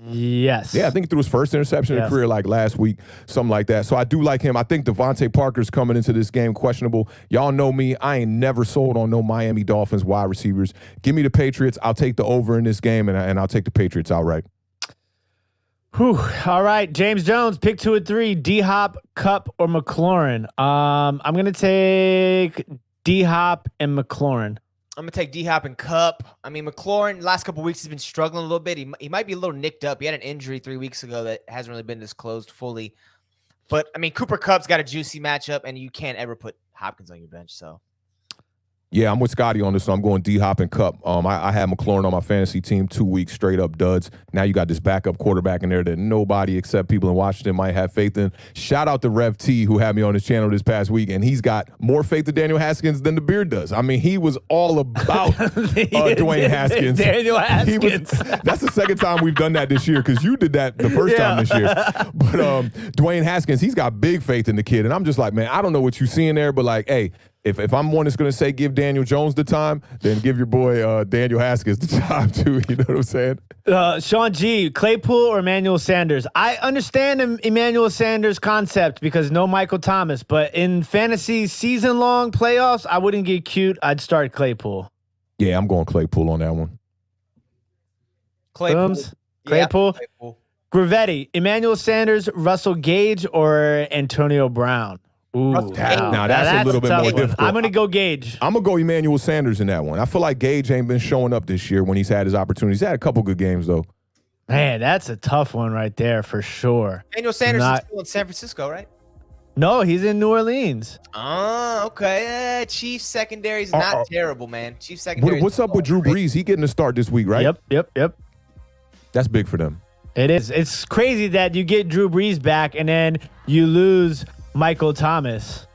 Yes. Yeah, I think he threw his first interception in career like last week, something like that. So I do like him. I think Devontae Parker's coming into this game questionable. Y'all know me. I ain't never sold on no Miami Dolphins wide receivers. Give me the Patriots. I'll take the over in this game, and I'll take the Patriots outright. Whew. All right, James Jones, pick 2 or 3, D-Hop, Cup, or McLaurin. I'm going to take D-Hop and McLaurin. I'm going to take D-Hop and Cup. I mean, McLaurin, last couple of weeks, he's been struggling a little bit. He might be a little nicked up. He had an injury 3 weeks ago that hasn't really been disclosed fully. But, I mean, Cooper Kupp's got a juicy matchup, and you can't ever put Hopkins on your bench, so. Yeah, I'm with Scotty on this, so I'm going D-Hop and Cup. I had McLaurin on my fantasy team 2 weeks straight up duds. Now you got this backup quarterback in there that nobody except people in Washington might have faith in. Shout out to Rev T, who had me on his channel this past week, and he's got more faith in Daniel Haskins than the Beard does. I mean, he was all about Dwayne Haskins. Daniel Haskins. That's the second time we've done that this year, because you did that the first time this year. But Dwayne Haskins, he's got big faith in the kid, and I'm just like, man, I don't know what you see in there, but like, hey, If I'm one that's going to say give Daniel Jones the time, then give your boy Daniel Haskins the time too. You know what I'm saying? Sean G, Claypool or Emmanuel Sanders? I understand Emmanuel Sanders' concept because no Michael Thomas, but in fantasy season-long playoffs, I wouldn't get cute. I'd start Claypool. Yeah, I'm going Claypool on that one. Claypool. Claypool. Yeah, Claypool. Gravetti, Emmanuel Sanders, Russell Gage, or Antonio Brown? Ooh, now that's a little bit more difficult. I'm going to go Gage. I'm going to go Emmanuel Sanders in that one. I feel like Gage ain't been showing up this year when he's had his opportunities. He's had a couple good games, though. Man, that's a tough one right there for sure. Emmanuel Sanders is still in San Francisco, right? No, he's in New Orleans. Oh, okay. Chiefs secondary is not terrible, man. Chiefs secondary. What's up with Drew Brees? He getting a start this week, right? Yep. That's big for them. It is. It's crazy that you get Drew Brees back and then you lose Michael Thomas.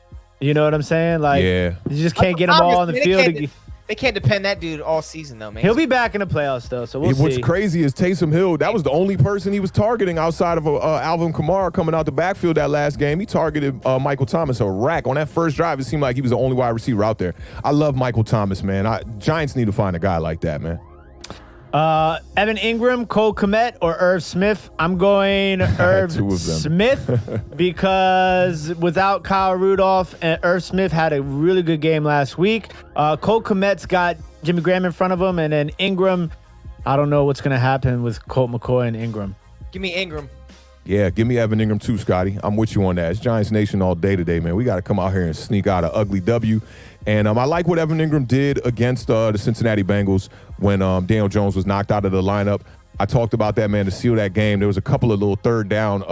You know what I'm saying? Like, Yeah. you just can't get them all on the field. They can't depend that dude all season, though, man. He'll be back in the playoffs, though, so we'll see. What's crazy is Taysom Hill, that was the only person he was targeting outside of Alvin Kamara coming out the backfield that last game. He targeted Michael Thomas a rack. On that first drive, it seemed like he was the only wide receiver out there. I love Michael Thomas, man. Giants need to find a guy like that, man. Evan Ingram, Cole Kmet, or Irv Smith? I'm going Irv Smith because without Kyle Rudolph, and Irv Smith had a really good game last week. Cole Kmet's got Jimmy Graham in front of him, and then Ingram, I don't know what's going to happen with Colt McCoy and Ingram. Give me Ingram. Yeah, give me Evan Ingram too, Scotty. I'm with you on that. It's Giants Nation all day today, man. We got to come out here and sneak out an ugly W. And I like what Evan Ingram did against the Cincinnati Bengals when Daniel Jones was knocked out of the lineup. I talked about that, man, to seal that game. There was a couple of little third down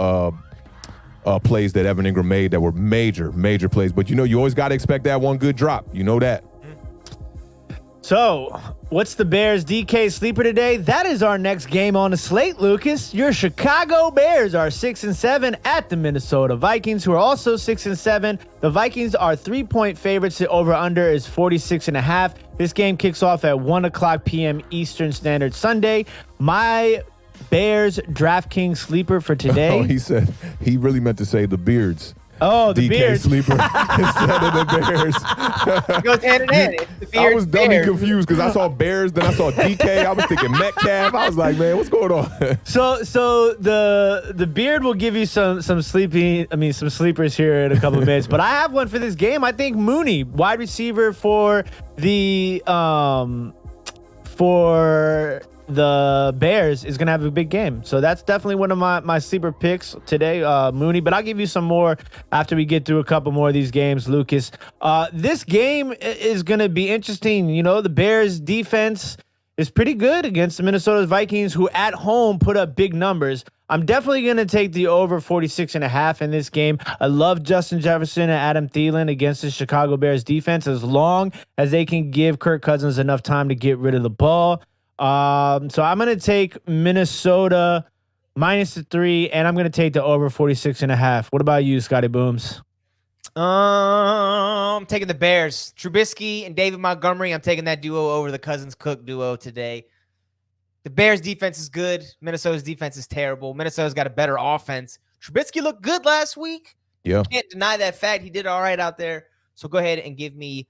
plays that Evan Ingram made that were major plays. But, you always got to expect that one good drop. You know that. So, what's the Bears DK sleeper today? That is our next game on the slate, Lucas. Your Chicago Bears are 6-7 at the Minnesota Vikings, who are also 6-7. The Vikings are 3-point favorites. The over-under is 46.5. This game kicks off at 1:00 p.m. Eastern Standard Sunday. My Bears DraftKings sleeper for today. Oh, he really meant to say the Beards. Oh, the DK Beards. sleeper instead of the Bears. It goes hand in hand. It's the Bears, I was dummy Bears. confused because I saw Bears, then I saw DK. I was thinking Metcalf. I was like, man, what's going on? So the Beard will give you some sleepers here in a couple of minutes. But I have one for this game. I think Mooney, wide receiver for the Bears, is going to have a big game. So that's definitely one of my sleeper picks today, Mooney. But I'll give you some more after we get through a couple more of these games, Lucas. This game is going to be interesting. The Bears defense is pretty good against the Minnesota Vikings, who at home put up big numbers. I'm definitely going to take the over 46.5 in this game. I love Justin Jefferson and Adam Thielen against the Chicago Bears defense as long as they can give Kirk Cousins enough time to get rid of the ball. So I'm going to take Minnesota -3, and I'm going to take the over 46.5. What about you, Scotty Booms? I'm taking the Bears. Trubisky and David Montgomery. I'm taking that duo over the Cousins-Cook duo today. The Bears' defense is good. Minnesota's defense is terrible. Minnesota's got a better offense. Trubisky looked good last week. Yeah. Can't deny that fact. He did all right out there. So go ahead and give me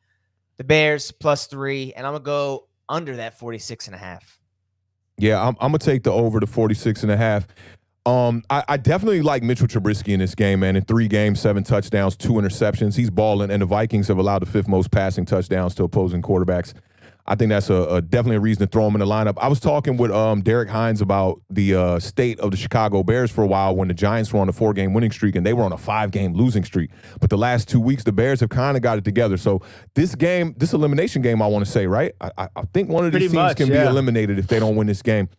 the Bears +3, and I'm going to go under that 46.5. Yeah, I'm going to take the over the 46.5. I definitely like Mitchell Trubisky in this game, man. In 3 games, 7 touchdowns, 2 interceptions. He's balling, and the Vikings have allowed the 5th most passing touchdowns to opposing quarterbacks. I think that's definitely a reason to throw him in the lineup. I was talking with Derek Hines about the state of the Chicago Bears for a while when the Giants were on a 4-game winning streak and they were on a 5-game losing streak. But the last 2 weeks, the Bears have kind of got it together. So this elimination game, I want to say, right? I think one of these teams can be eliminated if they don't win this game.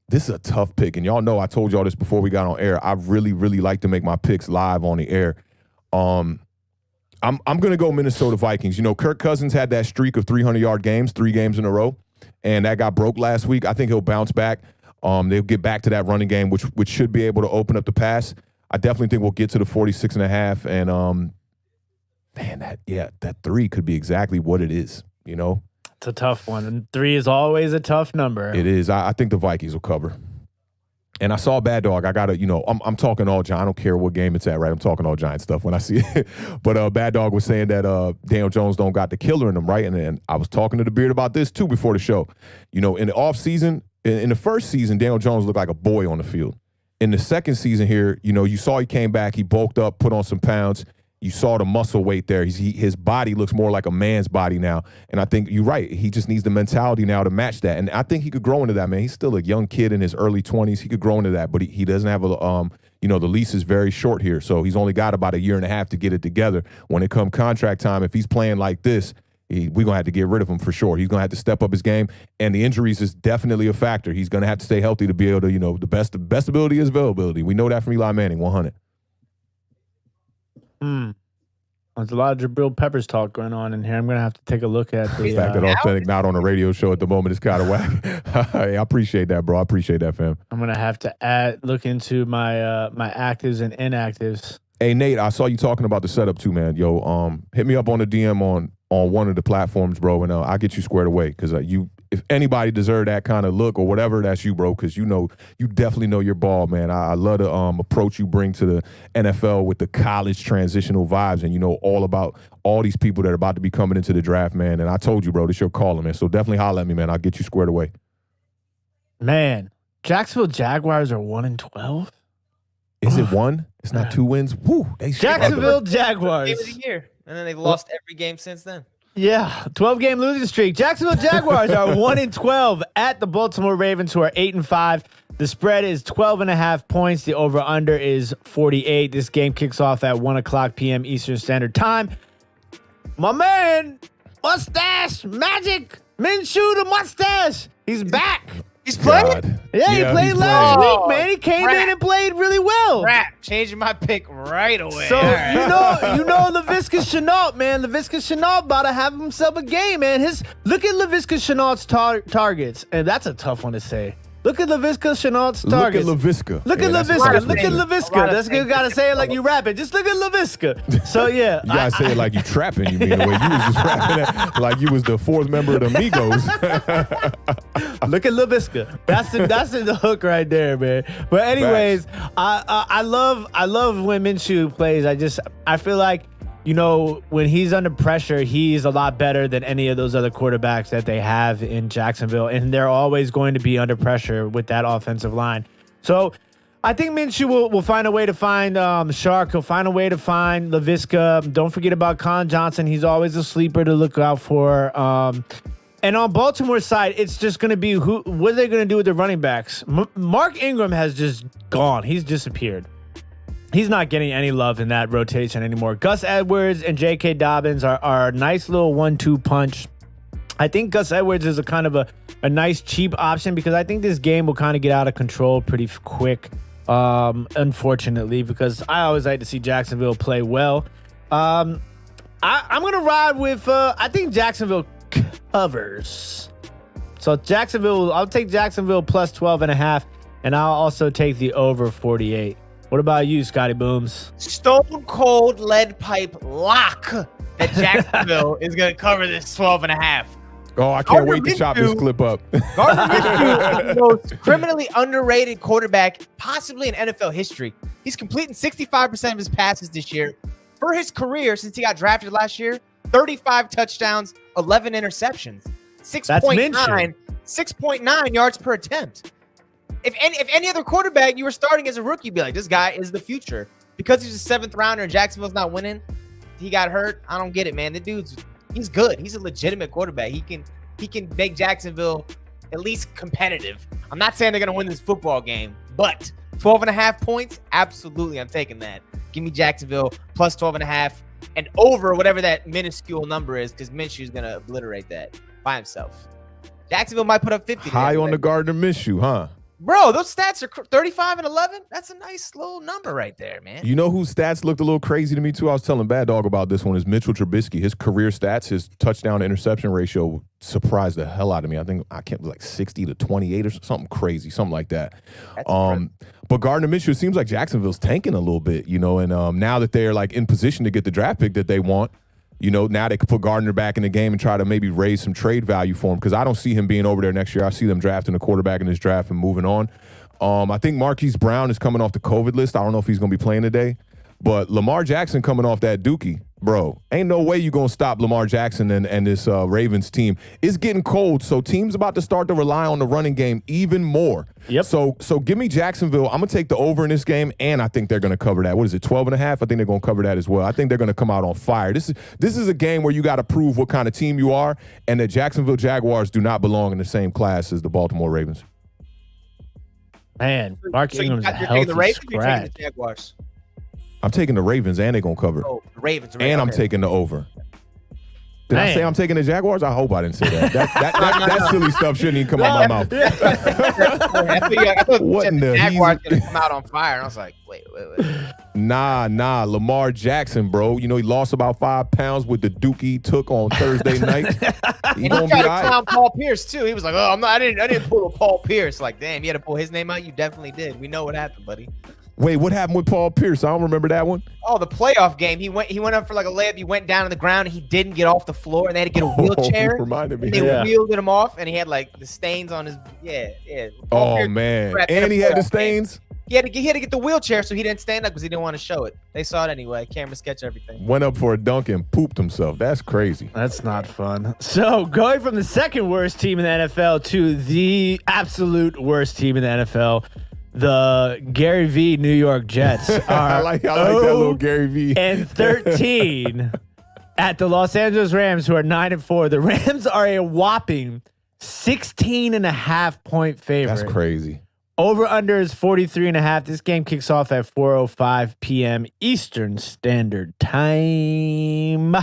This is a tough pick. And y'all know I told y'all this before we got on air. I really, really like to make my picks live on the air. I'm going to go Minnesota Vikings. Kirk Cousins had that streak of 300-yard games, 3 games in a row, and that got broke last week. I think he'll bounce back. They'll get back to that running game, which should be able to open up the pass. I definitely think we'll get to the 46.5, and that 3 could be exactly what it is. It's a tough one, and 3 is always a tough number. It is. I think the Vikings will cover. And I saw Bad Dog. I got to, I'm talking all Giants. I don't care what game it's at, right? I'm talking all Giant stuff when I see it. But Bad Dog was saying that Daniel Jones don't got the killer in him, right? And then I was talking to the Beard about this, too, before the show. In the offseason, in the first season, Daniel Jones looked like a boy on the field. In the second season here, you saw he came back. He bulked up, put on some pounds. You saw the muscle weight there. His body looks more like a man's body now. And I think you're right. He just needs the mentality now to match that. And I think he could grow into that, man. He's still a young kid in his early 20s. He could grow into that, but he doesn't have the lease is very short here. So he's only got about a year and a half to get it together. When it comes contract time, if he's playing like this, we're going to have to get rid of him for sure. He's going to have to step up his game. And the injuries is definitely a factor. He's going to have to stay healthy to be able to, the best ability is availability. We know that from Eli Manning, 100. There's a lot of Jabril Peppers talk going on in here. I'm going to have to take a look at the fact that Awthentik not on a radio show at the moment is kind of whack. I appreciate that, bro. I appreciate that, fam. I'm going to have to look into my my actives and inactives. Hey, Nate, I saw you talking about the setup too, man. Yo, hit me up on the DM on one of the platforms, bro, and I'll get you squared away. Because if anybody deserve that kind of look or whatever, that's you, bro. Because you definitely know your ball, man. I love the approach you bring to the NFL with the college transitional vibes, and you know all about all these people that are about to be coming into the draft, man. And I told you, bro, this your calling, man. So definitely holler at me, man. I'll get you squared away. Man, Jacksonville Jaguars are 1-12. Is it one? It's not 2 wins. Woo! Jacksonville Jaguars. Game of the year, and then they've lost every game since then. Yeah, 12-game losing streak. Jacksonville Jaguars are 1-12 at the Baltimore Ravens, who are 8-5. The spread is 12.5 points. The over/under is 48. This game kicks off at 1:00 p.m. Eastern Standard Time. My man, Mustache Magic Minshew the Mustache. He's back. He's playing. Yeah, he played last week, man. He came in and played really well. Changing my pick right away. So you know Laviska Shenault, man. Laviska Shenault about to have himself a game, man. Look at Laviska Shenault's targets, and that's a tough one to say. Look at Laviska Chenault's targets. Look at Laviska. Look at Laviska. That's good. You gotta say it like you rapping. Just look at Laviska. So yeah, you gotta say it like you trapping. You mean the way you was just rapping it, like you was the fourth member of the Migos. Look at Laviska. That's the hook right there, man. But anyways, I love when Minshew plays. I feel like, you know, when he's under pressure, he's a lot better than any of those other quarterbacks that they have in Jacksonville. And they're always going to be under pressure with that offensive line. So I think Minshew will find a way to find Shark. He'll find a way to find Laviska. Don't forget about Con Johnson. He's always a sleeper to look out for. And on Baltimore's side, it's just going to be what are they going to do with their running backs? Mark Ingram has just gone. He's disappeared. He's not getting any love in that rotation anymore. Gus Edwards and J.K. Dobbins are a nice little 1-2 punch. I think Gus Edwards is a kind of a nice cheap option because I think this game will kind of get out of control pretty quick, unfortunately, because I always like to see Jacksonville play well. I'm going to ride with, I think Jacksonville covers. So I'll take Jacksonville plus 12.5, and I'll also take the over 48. What about you, Scotty Booms? Stone cold lead pipe lock that Jacksonville is going to cover this 12.5. Oh, I can't wait to chop this clip up. Gardner Minshew is the most criminally underrated quarterback possibly in NFL history. He's completing 65% of his passes this year. For his career, since he got drafted last year, 35 touchdowns, 11 interceptions, 6.9 yards per attempt. If any other quarterback you were starting as a rookie, you'd be like, this guy is the future. Because he's a 7th rounder and Jacksonville's not winning, he got hurt. I don't get it, man. He's good. He's a legitimate quarterback. He can make Jacksonville at least competitive. I'm not saying they're going to win this football game, but 12.5 points, absolutely, I'm taking that. Give me Jacksonville plus 12.5 and over whatever that minuscule number is, because Minshew's going to obliterate that by himself. Jacksonville might put up 50. High on the Gardner Minshew, huh? Bro, those stats are 35 and 11. That's a nice little number right there, man. You know whose stats looked a little crazy to me, too? I was telling Bad Dog about this one. Is Mitchell Trubisky. His career stats, his touchdown to interception ratio surprised the hell out of me. I think like 60 to 28 or something crazy, something like that. But Gardner Minshew, it seems like Jacksonville's tanking a little bit, you know, and now that they're like in position to get the draft pick that they want, you know, now they could put Gardner back in the game and try to maybe raise some trade value for him, because I don't see him being over there next year. I see them drafting a quarterback in this draft and moving on. I think Marquise Brown is coming off the COVID list. I don't know if he's going to be playing today. But Lamar Jackson coming off that dookie, bro, ain't no way you're going to stop Lamar Jackson and this Ravens team. It's getting cold, so teams about to start to rely on the running game even more. Yep. So give me Jacksonville. I'm going to take the over in this game, and I think they're going to cover that. What is it, 12.5? I think they're going to cover that as well. I think they're going to come out on fire. This is a game where you got to prove what kind of team you are, and the Jacksonville Jaguars do not belong in the same class as the Baltimore Ravens. Man, Mark Ingram's a healthy taking the Ravens, scratch. you're taking the Jaguars. I'm taking the Ravens, and they're going to cover. Oh, the Ravens. And I'm taking the over. Did I say I'm taking the Jaguars? I hope I didn't say that. That silly stuff shouldn't even come out my mouth. I thought What in the the- Jaguars going to come out on fire. And I was like, wait. Nah. Lamar Jackson, bro. You know, he lost about 5 pounds with the dookie he took on Thursday night. He And gonna he be tried to all right. clown Paul Pierce, too. He was like, I didn't pull a Paul Pierce. Like, damn, you had to pull his name out? You definitely did. We know what happened, buddy. Wait, what happened with Paul Pierce? I don't remember that one. Oh, the playoff game. He went up for like a layup. He went down on the ground. And he didn't get off the floor, and they had to get a wheelchair. Reminded me. They wheeled him off, and he had like the stains on his. Yeah. Paul Oh Pierce man, and he had the stains. He had to get the wheelchair, so he didn't stand up because he didn't want to show it. They saw it anyway. Camera sketch everything. Went up for a dunk and pooped himself. That's crazy. That's not fun. So going from the second worst team in the NFL to the absolute worst team in the NFL, the Gary V New York Jets are I like that little Gary V. and 13 at the Los Angeles Rams, who are 9-4. The Rams are a whopping 16.5-point favorite. That's crazy. Over under is 43.5. This game kicks off at 4:05 p.m. Eastern Standard Time.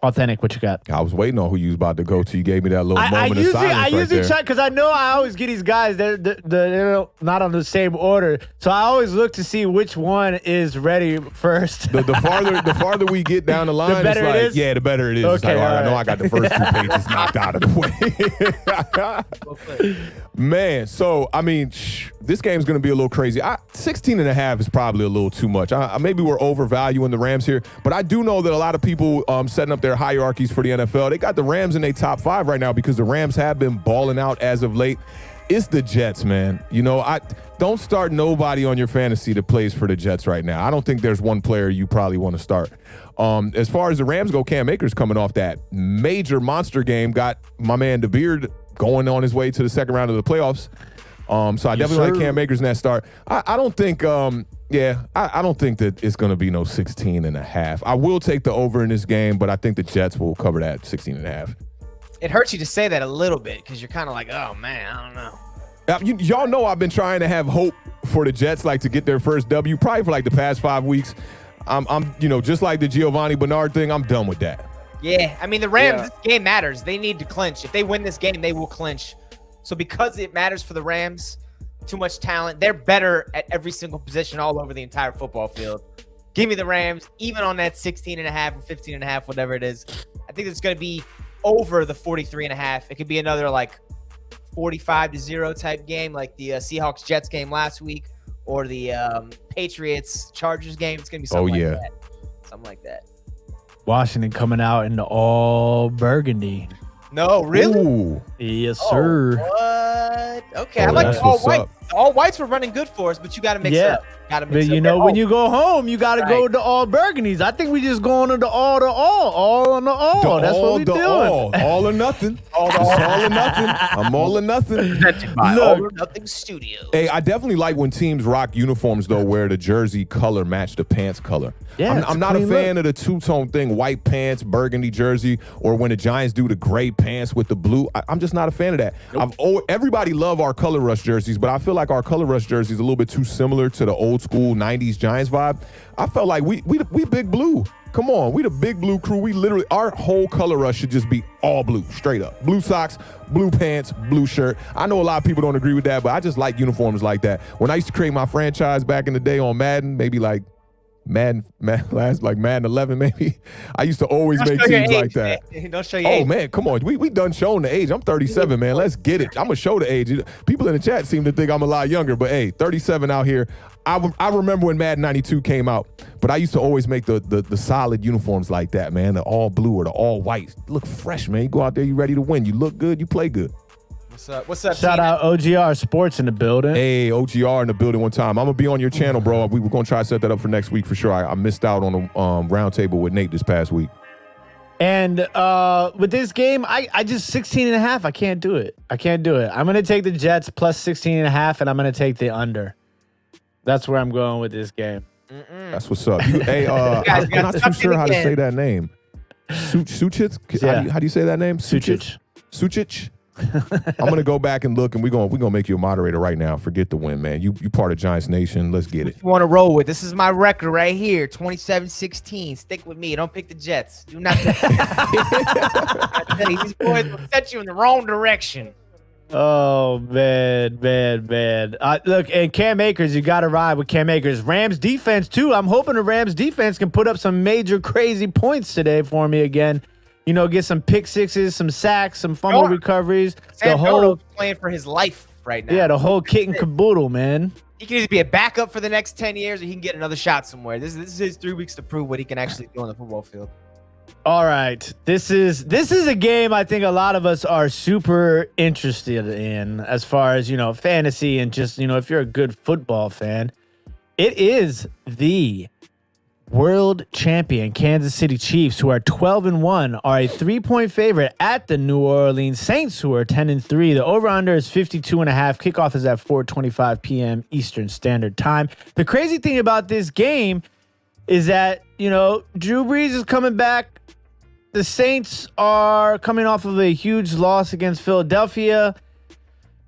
Authentic, what you got? I was waiting on who you was about to go to. You gave me that little moment of silence I usually there. try because I know I always get these guys. They're not on the same order, so I always look to see which one is ready first. The farther we get down the line, better it's like, it is? yeah, the better it is. It's Okay, like, all right, I know all I got the first 2 pages knocked out of the way. Man, so, I mean, this game's going to be a little crazy. 16.5 is probably a little too much. Maybe we're overvaluing the Rams here, but I do know that a lot of people setting up their hierarchies for the NFL, they got the Rams in their top 5 right now because the Rams have been balling out as of late. It's the Jets, man. You know, I don't start nobody on your fantasy that plays for the Jets right now. I don't think there's one player you probably want to start. As far as the Rams go, Cam Akers coming off that major monster game, got my man The Beard going on his way to the second round of the playoffs. So I definitely like Cam Akers in that start. I don't think, I don't think that it's going to be no 16.5. I will take the over in this game, but I think the Jets will cover that 16.5. It hurts you to say that a little bit because you're kind of like, oh man, I don't know. Y'all know I've been trying to have hope for the Jets, like to get their first W, probably for like the past 5 weeks. I'm just like the Giovanni Bernard thing. I'm done with that. Yeah, I mean the Rams. This game matters. They need to clinch. If they win this game, they will clinch. So because it matters for the Rams, too much talent. They're better at every single position all over the entire football field. Give me the Rams, even on that 16.5 or 15.5, whatever it is. I think it's going to be over the 43.5. It could be another like 45-0 type game, like the Seahawks Jets game last week, or the Patriots Chargers game. It's going to be something like that. Something like that. Washington coming out in the all burgundy. No, really? Ooh. Yes, sir. What? Okay, I Oh, like that's the all what's white. up. The all whites were running good for us, but you got to mix it up. Got to mix But it you up. know, when you go home, you got to go Right. to all burgundies. I think we just going to the all on the all. That's what we doing. All or nothing. All or nothing. I'm all or nothing. All or Nothing Studios. Hey, I definitely like when teams rock uniforms, though, where the jersey color match the pants color. Yeah, I'm not a fan of the two-tone thing, white pants, burgundy jersey, or when the Giants do the gray pants with the blue. I'm just not a fan of that. Everybody love our color rush jerseys, but I feel like our color rush jersey is a little bit too similar to the old school 90s Giants vibe. I felt like we big blue. Come on, we the big blue crew. We literally, our whole color rush should just be all blue, straight up. Blue socks, blue pants, blue shirt. I know a lot of people don't agree with that, but I just like uniforms like that. When I used to create my franchise back in the day on Madden, maybe like Madden 11 maybe. I used to always make teams like that. Man. Don't show your Oh age. man, come on. We done showing the age. I'm 37, man. Let's get it. I'm gonna show the age. People in the chat seem to think I'm a lot younger, but hey, 37 out here. I remember when Madden 92 came out, but I used to always make the solid uniforms like that, man. The all blue or the all white. Look fresh, man. You go out there, you ready to win. You look good, you play good. What's up? Shout out OGR Sports in the building. Hey, OGR in the building one time. I'm going to be on your channel, bro. We were going to try to set that up for next week for sure. I missed out on a round table with Nate this past week. And with this game, I just 16.5. I can't do it. I'm going to take the Jets plus 16.5, and I'm going to take the under. That's where I'm going with this game. That's what's up. Hey, I'm not too sure how to say that name. Suchit? Yeah. How do you say that name? Suchit. Suchit? I'm going to go back and look, and we're gonna make you a moderator right now. Forget the win, man. You part of Giants Nation. Let's get it. You want to roll with? This is my record right here, 27-16. Stick with me. Don't pick the Jets. Do not. I tell you, these boys will set you in the wrong direction. Oh, man. Look, and Cam Akers, you got to ride with Cam Akers. Rams defense, too. I'm hoping the Rams defense can put up some major crazy points today for me again. You know, get some pick sixes, some sacks, some fumble recoveries. Sam Darnold's playing for his life right now. Yeah, the whole kit and caboodle, man. He can either be a backup for the next 10 years or he can get another shot somewhere. This is his 3 weeks to prove what he can actually do on the football field. All right. This is a game I think a lot of us are super interested in as far as, fantasy and just, if you're a good football fan. It is the world champion Kansas City Chiefs, who are 12-1, are a 3-point favorite at the New Orleans Saints, who are 10-3. The over-under is 52.5. Kickoff is at 4:25 p.m. Eastern Standard Time. The crazy thing about this game is that, Drew Brees is coming back. The Saints are coming off of a huge loss against Philadelphia.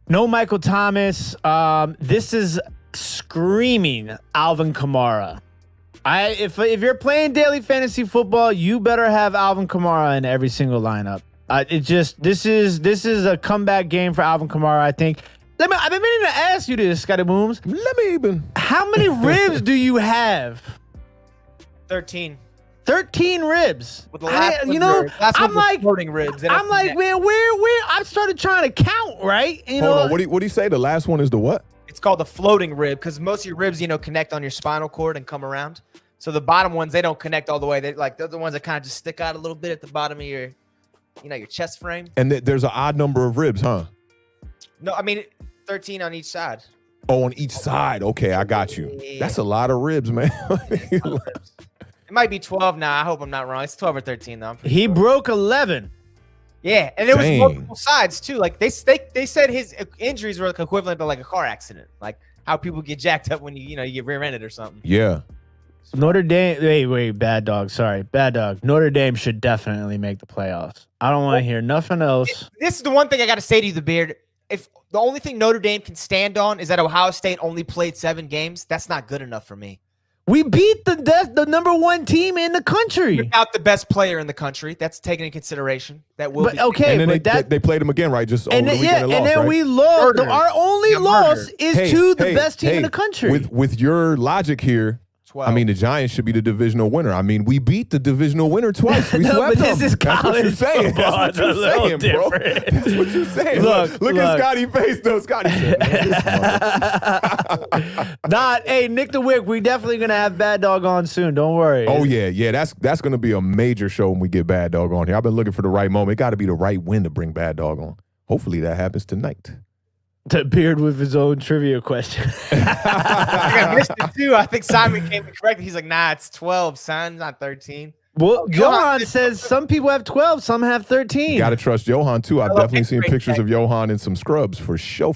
No Michael Thomas. This is screaming Alvin Kamara. If you're playing daily fantasy football, you better have Alvin Kamara in every single lineup. This is a comeback game for Alvin Kamara, I think. I've been meaning to ask you this, Scotty Booms. How many ribs do you have? 13. 13 ribs. With the last I'm like floating ribs. I'm like, man, where? I started trying to count, right? Hold on. What do you say? The last one is the what? It's called the floating rib because most of your ribs, connect on your spinal cord and come around. So the bottom ones, they don't connect all the way. They're the ones that kind of just stick out a little bit at the bottom of your, your chest frame. And there's an odd number of ribs, huh? No, 13 on each side. Oh, on each side. Okay, I got you. Yeah. That's a lot of ribs, man. It might be 12 now. I hope I'm not wrong. It's 12 or 13 though. He broke 11. Yeah, and there was multiple sides too. Like they said his injuries were equivalent to like a car accident, like how people get jacked up when you get rear-ended or something. Yeah. Notre Dame. Wait, bad dog. Sorry, bad dog. Notre Dame should definitely make the playoffs. I don't want to hear nothing else. This is the one thing I got to say to you, the Beard. If the only thing Notre Dame can stand on is that Ohio State only played 7 games, that's not good enough for me. We beat the number 1 team in the country. Without the best player in the country. That's taken into consideration. That will be okay. And then they played them again, right? Just over the weekend and lost, then right? we lost. Our only loss is to the best team in the country. With your logic here, 12. The Giants should be the divisional winner. We beat the divisional winner twice. We No, swept but this them. is That's what you're college saying. football. That's what you're saying, bro. That's what you're saying. Look at Scotty's face, though. Scotty said, hey, Nick the Wick, we definitely going to have Bad Dog on soon. Don't worry. Oh, yeah. That's going to be a major show when we get Bad Dog on here. I've been looking for the right moment. It got to be the right win to bring Bad Dog on. Hopefully that happens tonight. The Beard with his own trivia question. I missed it too. I think Simon came to correct it. He's like, nah, it's 12, son, not 13. Well, Johan says some people have 12, some have 13. Got to trust Johan, too. I've definitely seen pictures of Johan in some scrubs for show.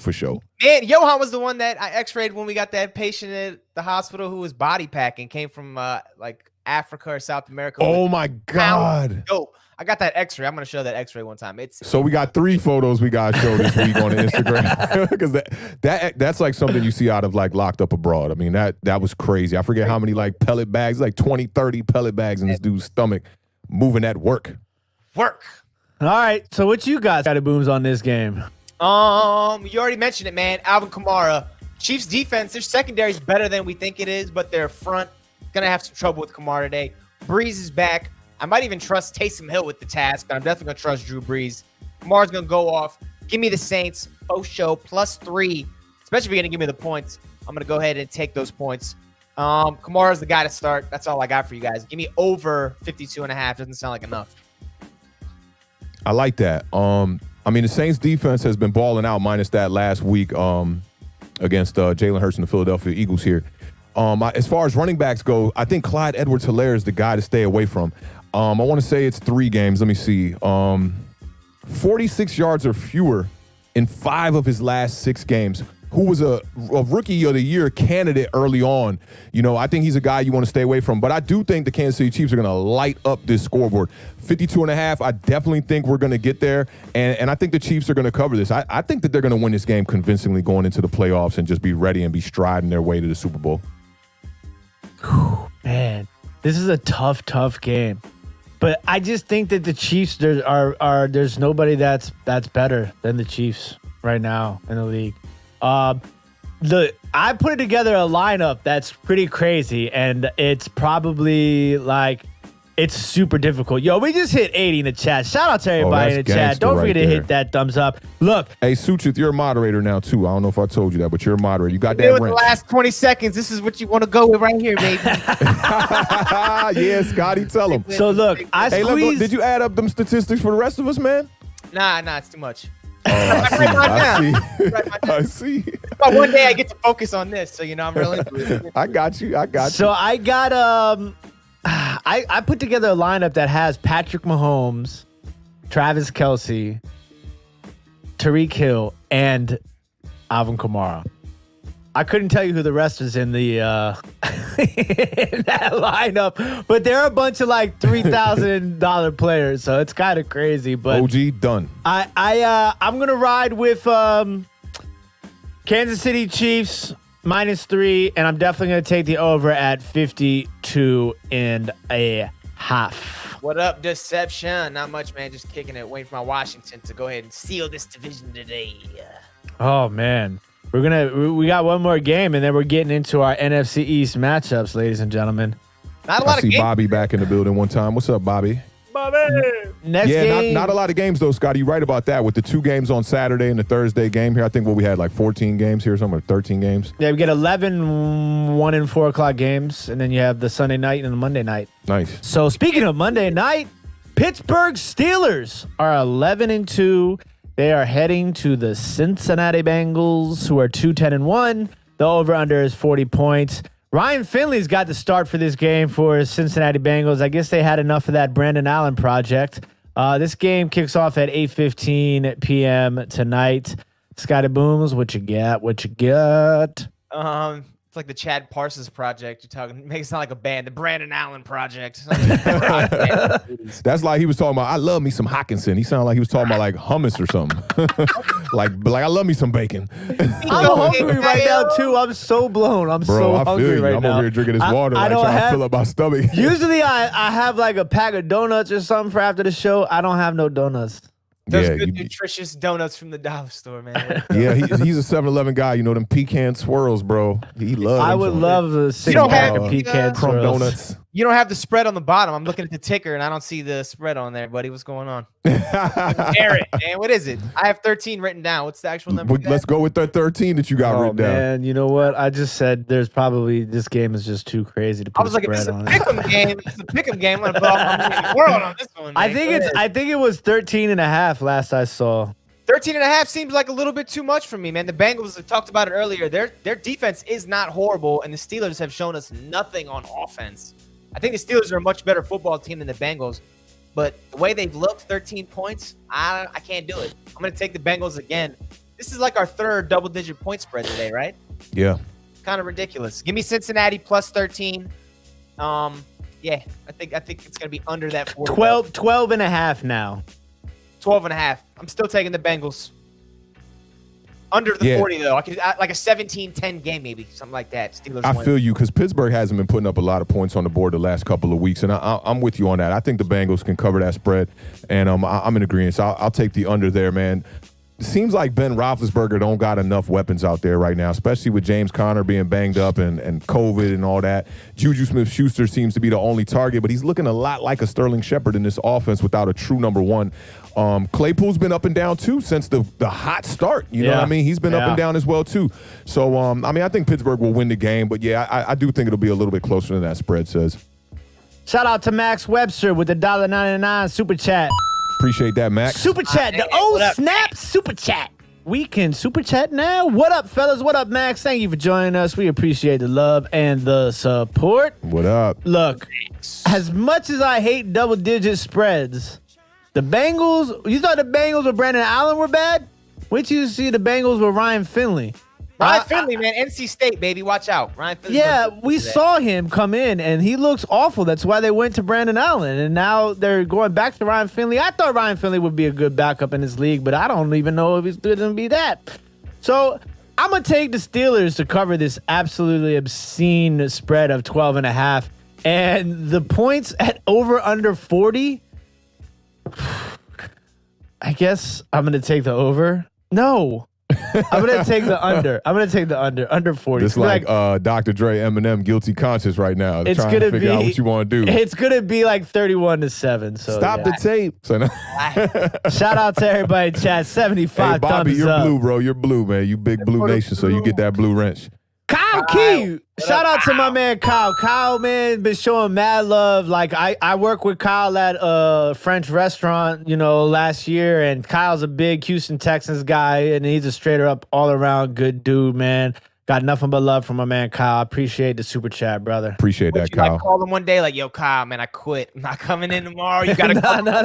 Man, Johan was the one that I x-rayed when we got that patient at the hospital who was body packing, came from like Africa or South America. Oh, my God. Dope. I got that x-ray. I'm going to show that x-ray one time. So we got 3 photos we got to show this week on Instagram because that's like something you see out of like Locked Up Abroad. That was crazy. I forget how many like pellet bags, like 20, 30 pellet bags in this dude's stomach moving at work. All right. So what you got, Scotty Booms, on this game? You already mentioned it, man. Alvin Kamara. Chiefs defense, their secondary is better than we think it is, but their front going to have some trouble with Kamara today. Breeze is back. I might even trust Taysom Hill with the task, but I'm definitely going to trust Drew Brees. Kamara's going to go off. Give me the Saints. Post show +3. Especially if you're going to give me the points. I'm going to go ahead and take those points. Kamara's the guy to start. That's all I got for you guys. Give me over 52.5. Doesn't sound like enough. I like that. The Saints defense has been balling out minus that last week against Jalen Hurts and the Philadelphia Eagles here. As far as running backs go, I think Clyde Edwards-Helaire is the guy to stay away from. I want to say it's 3 games. Let me see. 46 yards or fewer in 5 of his last 6 games. Who was a rookie of the year candidate early on. I think he's a guy you want to stay away from. But I do think the Kansas City Chiefs are going to light up this scoreboard. 52.5, I definitely think we're going to get there. And I think the Chiefs are going to cover this. I think that they're going to win this game convincingly going into the playoffs and just be ready and be striding their way to the Super Bowl. Man, this is a tough game. But I just think that the Chiefs, there's nobody that's better than the Chiefs right now in the league. I put together a lineup that's pretty crazy, and it's probably like It's super difficult. Yo, we just hit 80 in the chat. Shout out to everybody in the that's chat. Don't gangster forget right to there. hit that thumbs up. Look, Hey, Suchith, you're a moderator now, too. I don't know if I told you that, but you're a moderator. You got Deal that with the wrench. last 20 seconds. This is what you want to go with right here, baby. Yeah, Scotty, tell him. so look, I Hey, look, squeezed. did you add up them statistics for the rest of us, man? Nah, it's too much. Oh, I see. Write mine I down. see. But one day I get to focus on this, so I'm really into it. I got you. So I got I put together a lineup that has Patrick Mahomes, Travis Kelce, Tyreek Hill, and Alvin Kamara. I couldn't tell you who the rest is in the in that lineup, but they're a bunch of like $3,000 players, so it's kind of crazy. But OG done. I'm gonna ride with Kansas City Chiefs -3, and I'm definitely gonna take the over at 52.5. What up, Deception? Not much, man. Just kicking it, waiting for my Washington to go ahead and seal this division today. Oh man, we got one more game, and then we're getting into our NFC East matchups, ladies and gentlemen. Not a I lot of see games. Bobby back in the building one time. What's up, Bobby? Next Yeah, game, not a lot of games though, Scotty. You're right about that. With the 2 games on Saturday and the Thursday game here, I think we had like 14 games here, somewhere 13 games. Yeah, we get 11 1 and 4 o'clock games, and then you have the Sunday night and the Monday night. Nice. So speaking of Monday night, Pittsburgh Steelers are 11-2. They are heading to the Cincinnati Bengals, who are 2-10-1. The over/under is 40 points. Ryan Finley's got the start for this game for Cincinnati Bengals. I guess they had enough of that Brandon Allen project. This game kicks off at 8:15 p.m. tonight. Scotty Booms, what you got? It's like the Chad Parsons project. You're talking, make it sound like a band. The Brandon Allen project. That's like he was talking about. I love me some Hockenson. He sounded like he was talking about like hummus or something. like I love me some bacon. I'm hungry right now too. I'm so blown. I'm Bro, so I hungry feel you. right I'm now. over here drinking this water, like don't trying to have- fill up my stomach. Usually I have like a pack of donuts or something for after the show. I don't have no donuts. Those Yeah, good, you- nutritious donuts from the dollar store, man. Yeah, he's a 7-Eleven guy. You know them pecan swirls, bro. He loves. I them would joints. love a six don't pack have of pecan crumb swirls. donuts. You don't have the spread on the bottom. I'm looking at the ticker, and I don't see the spread on there, buddy. What's going on? Garrett, man, what is it? I have 13 written down. What's the actual number? Let's go with that 13 that you got Oh written down. man, you know what? I just said there's probably this game is just too crazy to put I was a like, if this spread is a on it. pick'em game, it's a pick'em game. I'm gonna put all my money in the world on this one. I man. think Go it's ahead. I think it was 13.5 last I saw. 13.5 seems like a little bit too much for me, man. The Bengals, I talked about it earlier. Their defense is not horrible, and the Steelers have shown us nothing on offense. I think the Steelers are a much better football team than the Bengals, but the way they've looked, 13 points, I can't do it. I'm going to take the Bengals again. This is like our third double-digit point spread today, right? Yeah. Kind of ridiculous. Give me Cincinnati plus 13. Yeah, I think it's going to be under that 40. 12.5 now. 12.5. I'm still taking the Bengals. Under the Yeah. 40, though. I could like a 17-10 game, maybe. Something like that. Steelers I win. feel you because Pittsburgh hasn't been putting up a lot of points on the board the last couple of weeks, and I'm with you on that. I think the Bengals can cover that spread, and I'm in agreement. So I'll take the under there, man. It seems like Ben Roethlisberger don't got enough weapons out there right now, especially with James Conner being banged up and COVID and all that. Juju Smith-Schuster seems to be the only target, but he's looking a lot like a Sterling Shepard in this offense without a true number one. Claypool's been up and down too since the hot start. You know what I mean? He's been up and down as well too. So I think Pittsburgh will win the game, but yeah, I do think it'll be a little bit closer than that spread says. Shout out to Max Webster with the $1.99 super chat. Appreciate that, Max. Super chat, the hey, what up, snap super chat. We can super chat now. What up, fellas? What up, Max? Thank you for joining us. We appreciate the love and the support. What up? Look, as much as I hate double-digit spreads, the Bengals, you thought the Bengals with Brandon Allen were bad? Wait till you see the Bengals with Ryan Finley. Ryan Finley, man. NC State, baby. Watch out. Ryan Finley. Yeah, we saw him come in, and he looks awful. That's why they went to Brandon Allen, and now they're going back to Ryan Finley. I thought Ryan Finley would be a good backup in this league, but I don't even know if he's going to be that. So I'm going to take the Steelers to cover this absolutely obscene spread of 12.5, and the points at over under 40. I guess I'm going to take the over. No. I'm gonna take the under. Under 40. Just like Dr. Dre, Eminem, guilty conscious right now. It's trying gonna to figure be out what you want to do. It's gonna be like 31-7. So Stop the tape. So, shout out to everybody in chat. 75 hey, Bobby, thumbs you're up. blue, bro. You're blue, man. You big blue nation, so you get that blue wrench. Kyle Key. Shout out to my man Kyle. Kyle, man, been showing mad love. Like I work with Kyle at a French restaurant, last year, and Kyle's a big Houston Texans guy, and he's a straight up all around good dude, man. Got nothing but love from my man Kyle. I appreciate the super chat, brother. Appreciate that, Kyle. I called him one day, like, yo, Kyle, man, I quit. I'm not coming in tomorrow. You gotta go. No.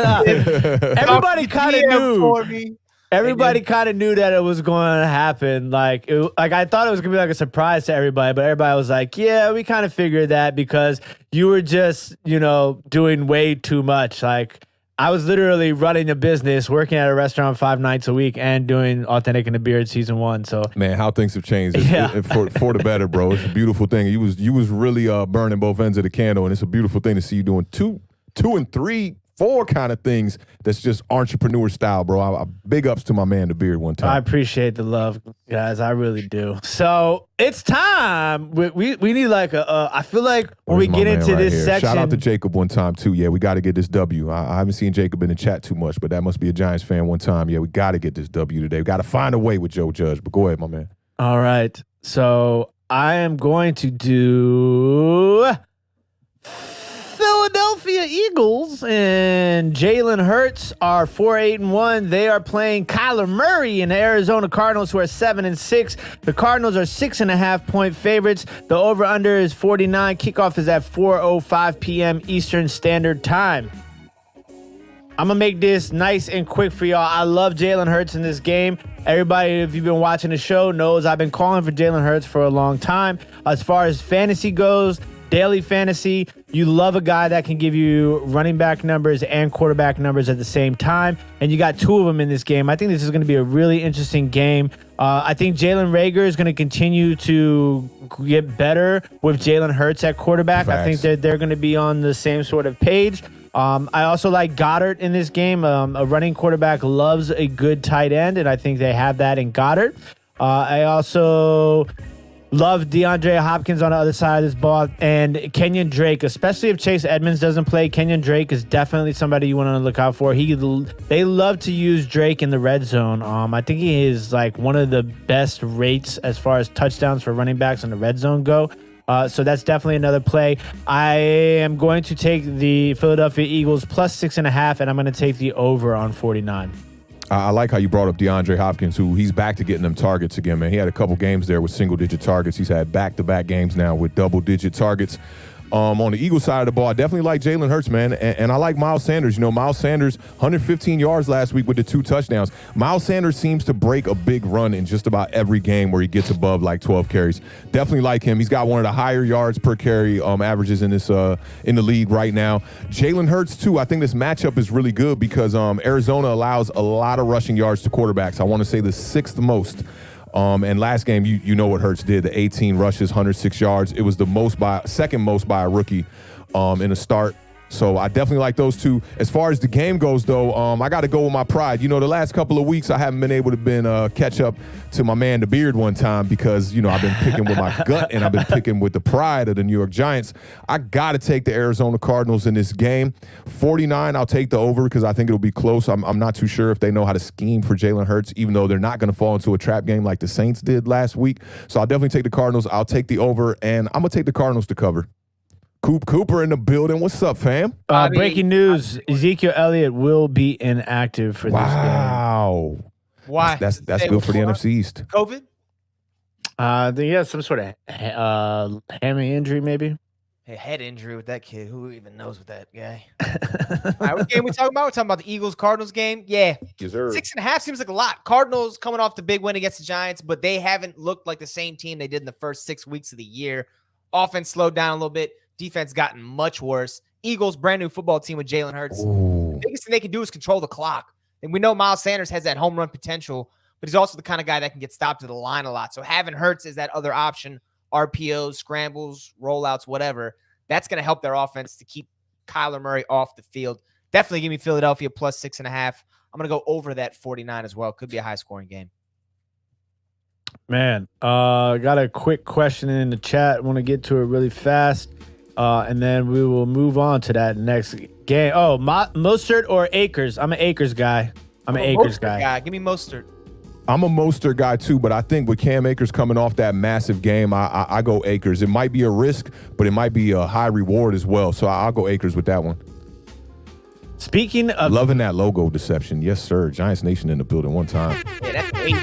Everybody kind of knew. Everybody kind of knew that it was going to happen. Like I thought it was going to be like a surprise to everybody, but everybody was like, yeah, we kind of figured that because you were just, doing way too much. Like I was literally running a business, working at a restaurant 5 nights a week and doing Authentic and The Beard season 1. So man, how things have changed for the better, bro. It's a beautiful thing. You was really burning both ends of the candle, and it's a beautiful thing to see you doing two and 3, 4 kind of things that's just entrepreneur style, bro. Big ups to my man, The Beard, one time. I appreciate the love, guys. I really do. So it's time. We need like I feel like when we get into this section. Shout out to Jacob one time, too. Yeah, we got to get this W. I haven't seen Jacob in the chat too much, but that must be a Giants fan one time. Yeah, we got to get this W today. We got to find a way with Joe Judge, but go ahead, my man. All right. So I am going to do Philadelphia Eagles and Jalen Hurts are 4-8-1. They are playing Kyler Murray and the Arizona Cardinals, who are 7-6. The Cardinals are 6.5-point favorites. The over/under is 49. Kickoff is at 4:05 p.m. Eastern Standard Time. I'm going to make this nice and quick for y'all. I love Jalen Hurts in this game. Everybody, if you've been watching the show, knows I've been calling for Jalen Hurts for a long time. As far as fantasy goes, daily fantasy, you love a guy that can give you running back numbers and quarterback numbers at the same time, and you got 2 of them in this game. I think this is going to be a really interesting game. I think Jalen Reagor is going to continue to get better with Jalen Hurts at quarterback. Facts. I think that they're going to be on the same sort of page. I also like Goddard in this game. A running quarterback loves a good tight end, and I think they have that in Goddard. I also love DeAndre Hopkins on the other side of this ball, and Kenyon Drake, especially if Chase Edmonds doesn't play. Kenyon Drake is definitely somebody you want to look out for. They love to use Drake in the red zone. I think he is like one of the best rates as far as touchdowns for running backs in the red zone go. So that's definitely another play. I am going to take the Philadelphia Eagles plus 6.5, and I'm going to take the over on 49. I like how you brought up DeAndre Hopkins, who he's back to getting them targets again, man. He had a couple games there with single-digit targets. He's had back-to-back games now with double-digit targets. On the Eagles side of the ball, I definitely like Jalen Hurts, man, and I like Miles Sanders. Miles Sanders, 115 yards last week with the 2 touchdowns. Miles Sanders seems to break a big run in just about every game where he gets above like 12 carries. Definitely like him. He's got one of the higher yards per carry averages in this in the league right now. Jalen Hurts, too, I think this matchup is really good because Arizona allows a lot of rushing yards to quarterbacks. I want to say the 6th most. And last game, you know what Hurts did, the 18 rushes, 106 yards. It was the second most by a rookie in a start. So I definitely like those 2. As far as the game goes, though, I got to go with my pride. The last couple of weeks I haven't been able to catch up to my man, The Beard, one time because, I've been picking with my gut and I've been picking with the pride of the New York Giants. I got to take the Arizona Cardinals in this game. 49, I'll take the over because I think it'll be close. I'm not too sure if they know how to scheme for Jalen Hurts, even though they're not going to fall into a trap game like the Saints did last week. So I'll definitely take the Cardinals. I'll take the over, and I'm going to take the Cardinals to cover. Cooper in the building. What's up, fam? Breaking news: Ezekiel Elliott will be inactive for this game. Wow. Why? That's good for the NFC East. COVID? He has some sort of hammy injury, maybe. A head injury with that kid. Who even knows with that guy? All right, what game we talking about? We're talking about the Eagles-Cardinals game. Yeah. Yes, sir. 6.5 seems like a lot. Cardinals coming off the big win against the Giants, but they haven't looked like the same team they did in the first 6 weeks of the year. Offense slowed down a little bit. Defense gotten much worse. Eagles, brand new football team with Jalen Hurts. Ooh. The biggest thing they can do is control the clock. And we know Miles Sanders has that home run potential, but he's also the kind of guy that can get stopped at the line a lot. So having Hurts is that other option, RPOs, scrambles, rollouts, whatever. That's going to help their offense to keep Kyler Murray off the field. Definitely give me Philadelphia plus 6.5. I'm going to go over that 49 as well. Could be a high-scoring game. Man, got a quick question in the chat. Want to get to it really fast, and then we will move on to that next game. Oh, Mostert or Akers? I'm an Akers guy. I'm an Akers guy. Give me Mostert. I'm a Mostert guy too, but I think with Cam Akers coming off that massive game, I go Akers. It might be a risk, but it might be a high reward as well. So I'll go Akers with that one. Speaking of loving that logo deception, yes sir. Giants Nation in the building one time. Yeah, that's wavy.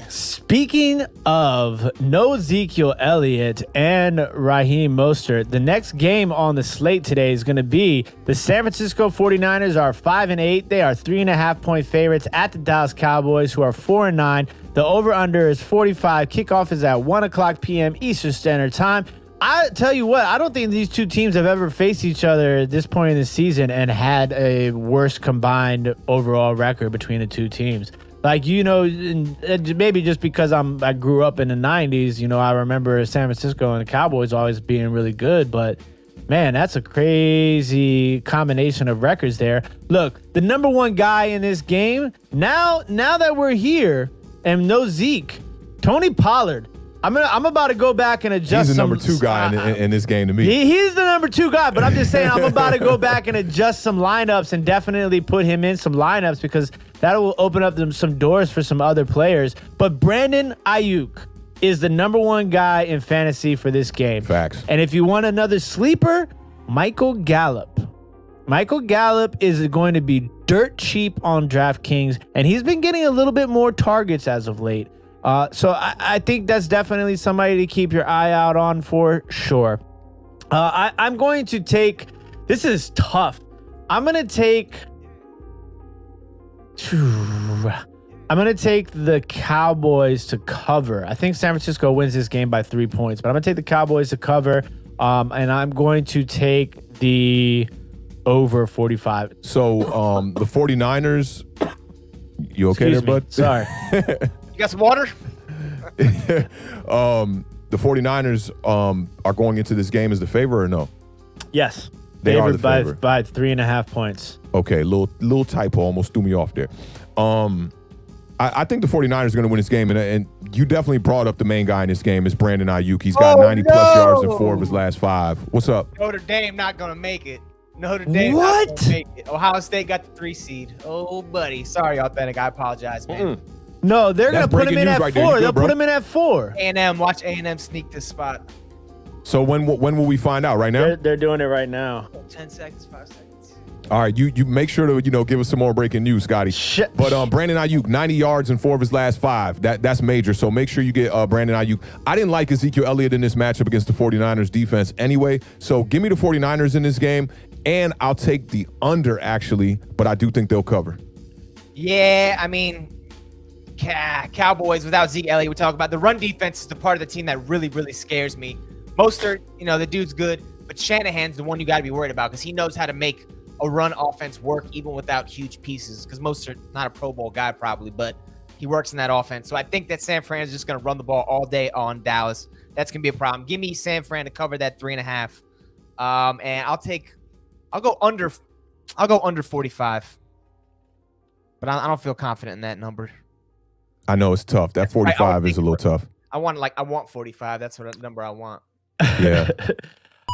Speaking of no Ezekiel Elliott and Raheem Mostert, the next game on the slate today is going to be the San Francisco 49ers are 5-8. They are 3.5-point favorites at the Dallas Cowboys, who are 4-9. The over-under is 45. Kickoff is at 1:00 p.m. Eastern Standard Time. I tell you what, I don't think these two teams have ever faced each other at this point in the season and had a worse combined overall record between the two teams. Like, you know, maybe just because I grew up in the 90s, you know, I remember San Francisco and the Cowboys always being really good. But, man, that's a crazy combination of records there. Look, the number one guy in this game, now that we're here and no Zeke, Tony Pollard. I'm about to go back and adjust. He's the number two guy in this game to me. He's the number two guy, but I'm just saying I'm about to go back and adjust some lineups and definitely put him in some lineups because that will open up some doors for some other players. But Brandon Ayuk is the number one guy in fantasy for this game. Facts. And if you want another sleeper, Michael Gallup. Michael Gallup is going to be dirt cheap on DraftKings, and he's been getting a little bit more targets as of late. So I think that's definitely somebody to keep your eye out on for sure. I'm going to take, this is tough. I'm going to take the Cowboys to cover. I think San Francisco wins this game by 3 points, but I'm going to take the Cowboys to cover. And I'm going to take the over 45. So the 49ers, you okay Excuse there, bud? Sorry. You got some water? The 49ers are going into this game as the favorite or no? Yes. They are the Favored favorite. by 3.5 points. Okay, little typo almost threw me off there. I think the 49ers are going to win this game, and you definitely brought up the main guy in this game is Brandon Ayuk. He's got 90-plus yards in 4 of his last 5. What's up? Notre Dame not going to make it. Notre Dame What? not gonna make it. Ohio State got the 3 seed. Oh, buddy. Sorry, Authentic. I apologize, man. No, they're going to put him in at 4. They'll put him in at 4. A&M, watch A&M sneak this spot. So when will we find out? Right now? They're doing it right now. 10 seconds, 5 seconds. All right, you make sure to give us some more breaking news, Scotty. But Brandon Ayuk, 90 yards in 4 of his last 5. That's major. So make sure you get Brandon Ayuk. I didn't like Ezekiel Elliott in this matchup against the 49ers defense anyway. So give me the 49ers in this game, and I'll take the under actually, but I do think they'll cover. Yeah, I mean, Cowboys without Zeke Elliott, we talk about the run defense is the part of the team that really, really scares me. Mostert, the dude's good, but Shanahan's the one you got to be worried about because he knows how to make a run offense work even without huge pieces. Because Mostert, not a Pro Bowl guy probably, but he works in that offense. So I think that San Fran is just going to run the ball all day on Dallas. That's going to be a problem. Give me San Fran to cover that 3.5, and I'll go under 45, but I don't feel confident in that number. I know it's tough. That 45 is a little tough. I want 45. That's what number I want. Yeah.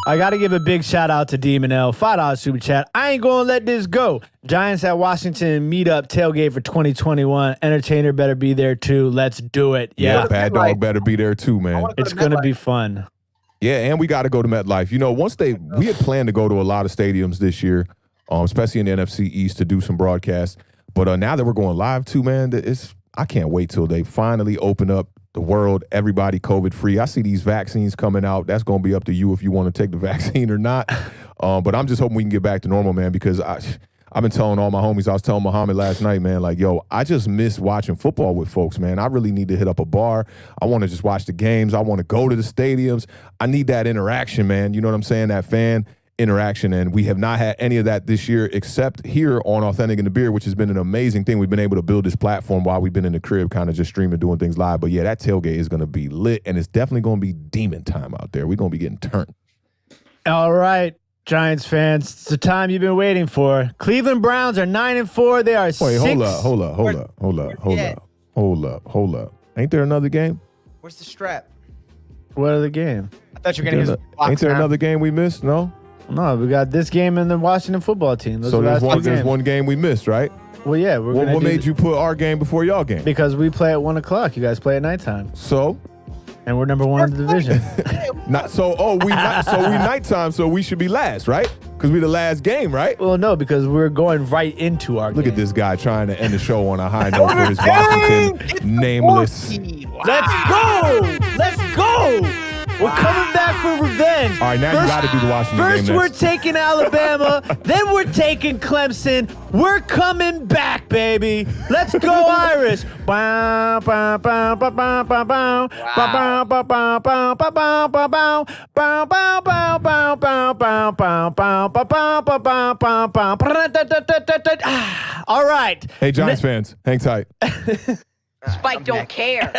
I got to give a big shout out to Demon L. $5 super chat. I ain't going to let this go. Giants at Washington meetup tailgate for 2021. Entertainer better be there too. Let's do it. Yeah. Bad Dog better be there too, man. It's going to be fun. Yeah, and we got to go to MetLife. We had planned to go to a lot of stadiums this year, especially in the NFC East to do some broadcasts. But now that we're going live too, man, I can't wait till they finally open up the world, everybody COVID-free. I see these vaccines coming out. That's going to be up to you if you want to take the vaccine or not. But I'm just hoping we can get back to normal, man, because I've been telling all my homies, I was telling Muhammad last night, man, like, yo, I just miss watching football with folks, man. I really need to hit up a bar. I want to just watch the games. I want to go to the stadiums. I need that interaction, man. You know what I'm saying? That fan interaction, and we have not had any of that this year except here on Awthentik and The Beard, which has been an amazing thing. We've been able to build this platform while we've been in the crib kind of just streaming, doing things live. But yeah, that tailgate is going to be lit, and it's definitely going to be demon time out there. We're going to be getting turned. All right, Giants fans, it's the time you've been waiting for. Cleveland Browns are 9-4. They are Wait, hold up. Hold up. Ain't there another game? Where's the strap? What other game? I thought you were going to hit Ain't there another game we missed? No? No, we got this game and the Washington football team. Those So are the there's last two there's games. one game we missed, right? Well, yeah. What made you put our game before y'all game? Because we play at 1 o'clock. You guys play at nighttime. So? And we're number 1 in the division. We nighttime, so we should be last, right? Because we the last game, right? Well, no, because we're going right into our Look game. at this guy trying to end the show on a high note for his Washington nameless. Wow. Let's go. We're coming back for revenge. All right, now you got to do the Washington game First, we're next. taking Alabama. Then we're taking Clemson. We're coming back, baby. Let's go, Irish. All right. Hey, Giants fans, hang tight. Spike don't care.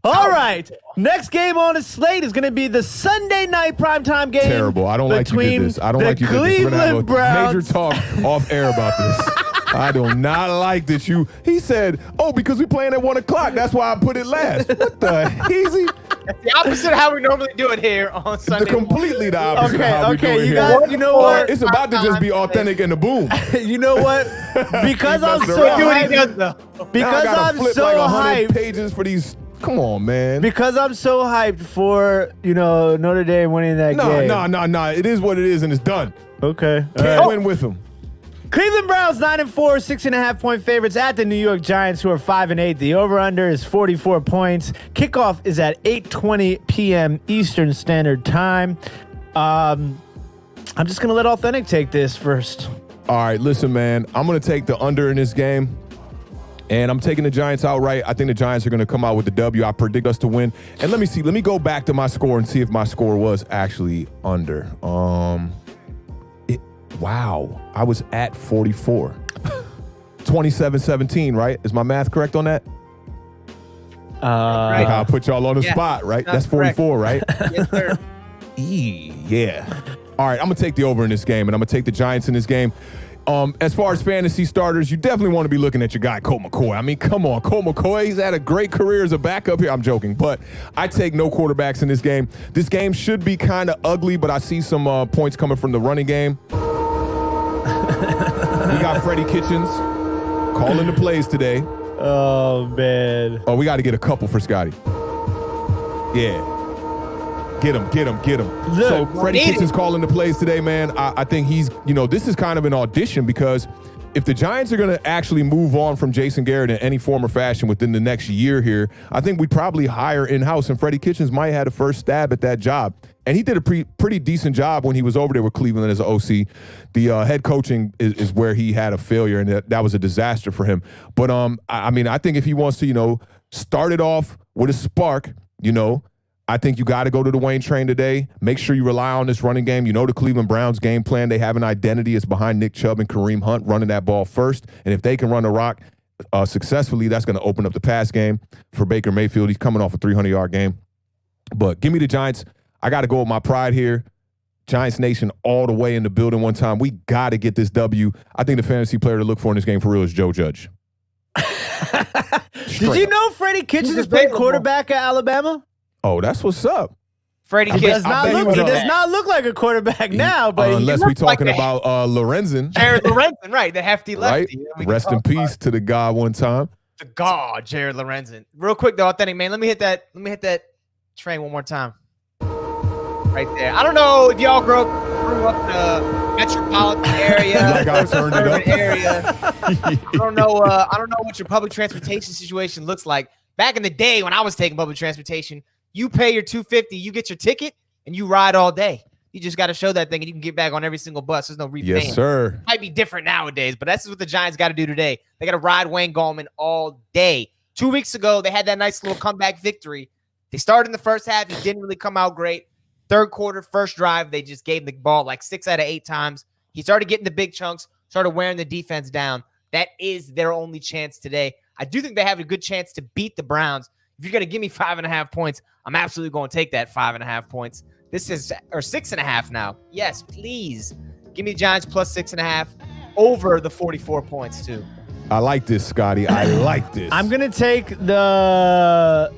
All right. Next game on the slate is going to be the Sunday night primetime game. Terrible. I don't like you did between this. I don't the like you did this. We're Cleveland gonna have a Browns. major talk off air about this. I do not like that he said, because we playing at 1 o'clock. That's why I put it last. What the heezy? That's the opposite of how we normally do it here on Sunday. Completely the opposite of how we do it you here. guys, you know what? It's about to just be authentic and the boom. You know what? Because I'm messing so around. Do what he hyped. does, though. Because now I gotta I'm flip so like 100 hyped. pages for these. Come on, man. Because I'm so hyped for, Notre Dame winning that game. No. It is what it is, and it's done. Okay. Can't win with them. Cleveland Browns 9-4, 6.5-point favorites at the New York Giants, who are 5-8. The over/under is 44 points. Kickoff is at 8:20 p.m. Eastern Standard Time. I'm just gonna let Awthentik take this first. All right, listen, man. I'm gonna take the under in this game. And I'm taking the Giants outright. I think the Giants are going to come out with the W. I predict us to win. And let me see. Let me go back to my score and see if my score was actually under. Wow. I was at 44. 27-17, right? Is my math correct on that? Right. I'll put y'all on the Yeah, spot, right? That's correct. 44, right? Yes, sir. Yeah. All right, I'm going to take the over in this game, and I'm going to take the Giants in this game. As far as fantasy starters, you definitely want to be looking at your guy, Colt McCoy. I mean, come on, Colt McCoy. He's had a great career as a backup here. I'm joking, but I take no quarterbacks in this game. This game should be kind of ugly, but I see some points coming from the running game. We got Freddie Kitchens calling the plays today. Oh, man. Oh, we got to get a couple for Scotty. Yeah. Get him. Look, So Freddie Kitchens calling the plays today, man. I think he's, this is kind of an audition because if the Giants are going to actually move on from Jason Garrett in any form or fashion within the next year here, I think we'd probably hire in-house, and Freddie Kitchens might have had a first stab at that job. And he did a pretty decent job when he was over there with Cleveland as an OC. The head coaching is where he had a failure, and that was a disaster for him. But, I think if he wants to, start it off with a spark, I think you got to go to the Wayne train today. Make sure you rely on this running game. The Cleveland Browns game plan, they have an identity. It's behind Nick Chubb and Kareem Hunt running that ball first. And if they can run the rock successfully, that's going to open up the pass game for Baker Mayfield. He's coming off a 300-yard game. But give me the Giants. I got to go with my pride here. Giants Nation all the way in the building one time. We got to get this W. I think the fantasy player to look for in this game for real is Joe Judge. Did you know Freddie Kitchens has played quarterback at Alabama? Oh, that's what's up. Freddie He Kitchens. does not look like a quarterback now, but Unless looks we talking like about Lorenzen. Jared Lorenzen, right? The hefty Right? lefty. We can Rest in talk about peace to the God one time. the God, Jared Lorenzen. Real quick though, Authentic man, let me hit that train one more time. Right there. I don't know if y'all grew up in a metropolitan area, Like I turned it urban up. area. I don't know what your public transportation situation looks like. Back in the day when I was taking public transportation, you pay your $250, you get your ticket, and you ride all day. You just got to show that thing, and you can get back on every single bus. There's no repaying. Yes, sir. Might be different nowadays, but that's what the Giants got to do today. They got to ride Wayne Gallman all day. 2 weeks ago, they had that nice little comeback victory. They started in the first half. He didn't really come out great. Third quarter, first drive, they just gave him the ball like 6 out of 8 times. He started getting the big chunks, started wearing the defense down. That is their only chance today. I do think they have a good chance to beat the Browns. If you're going to give me 5.5 points, I'm absolutely going to take that 5.5 points. This is, or 6.5 now. Yes, please. Give me the Giants plus 6.5 over the 44 points too. I like this, Scotty. I like this. I'm going to take the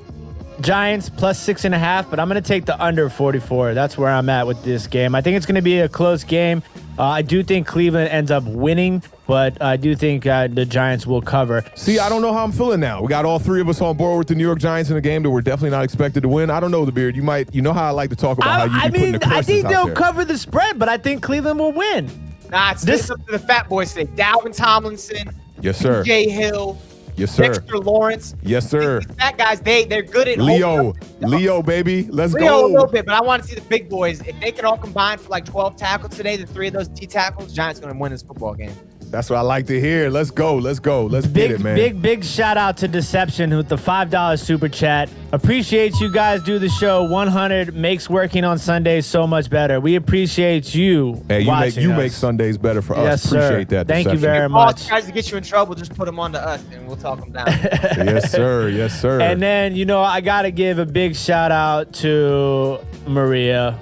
Giants plus 6.5, but I'm going to take the under 44. That's where I'm at with this game. I think it's going to be a close game. I do think Cleveland ends up winning, but I do think the Giants will cover. See, I don't know how I'm feeling now. We got all three of us on board with the New York Giants in a game that we're definitely not expected to win. I don't know, The Beard. You know how I like to talk about how you be putting the I think they'll there. cover the spread, but I think Cleveland will win. Nah, it's up to the fat boys today. Dalvin Tomlinson, Yes, sir. Jay Hill, Yes, sir. Dexter Lawrence. Yes, sir. These fat guys, they're good at Leo, baby. Let's Leo go. a little bit, but I want to see the big boys. If they can all combine for like 12 tackles today, the three of those T tackles, Giants going to win this football game. That's what I like to hear. Let's go. Let's get it, man. Big shout out to Deception with the $5 super chat. Appreciate you guys do the show. 100 makes working on Sundays so much better. We appreciate you. Hey, you make Sundays better for yes, us. Appreciate sir. that. Thank you Deception. very All much. tries to get you in trouble, just put them on to us, and we'll talk them down. Yes, sir. Yes, sir. And then, I got to give a big shout out to Maria.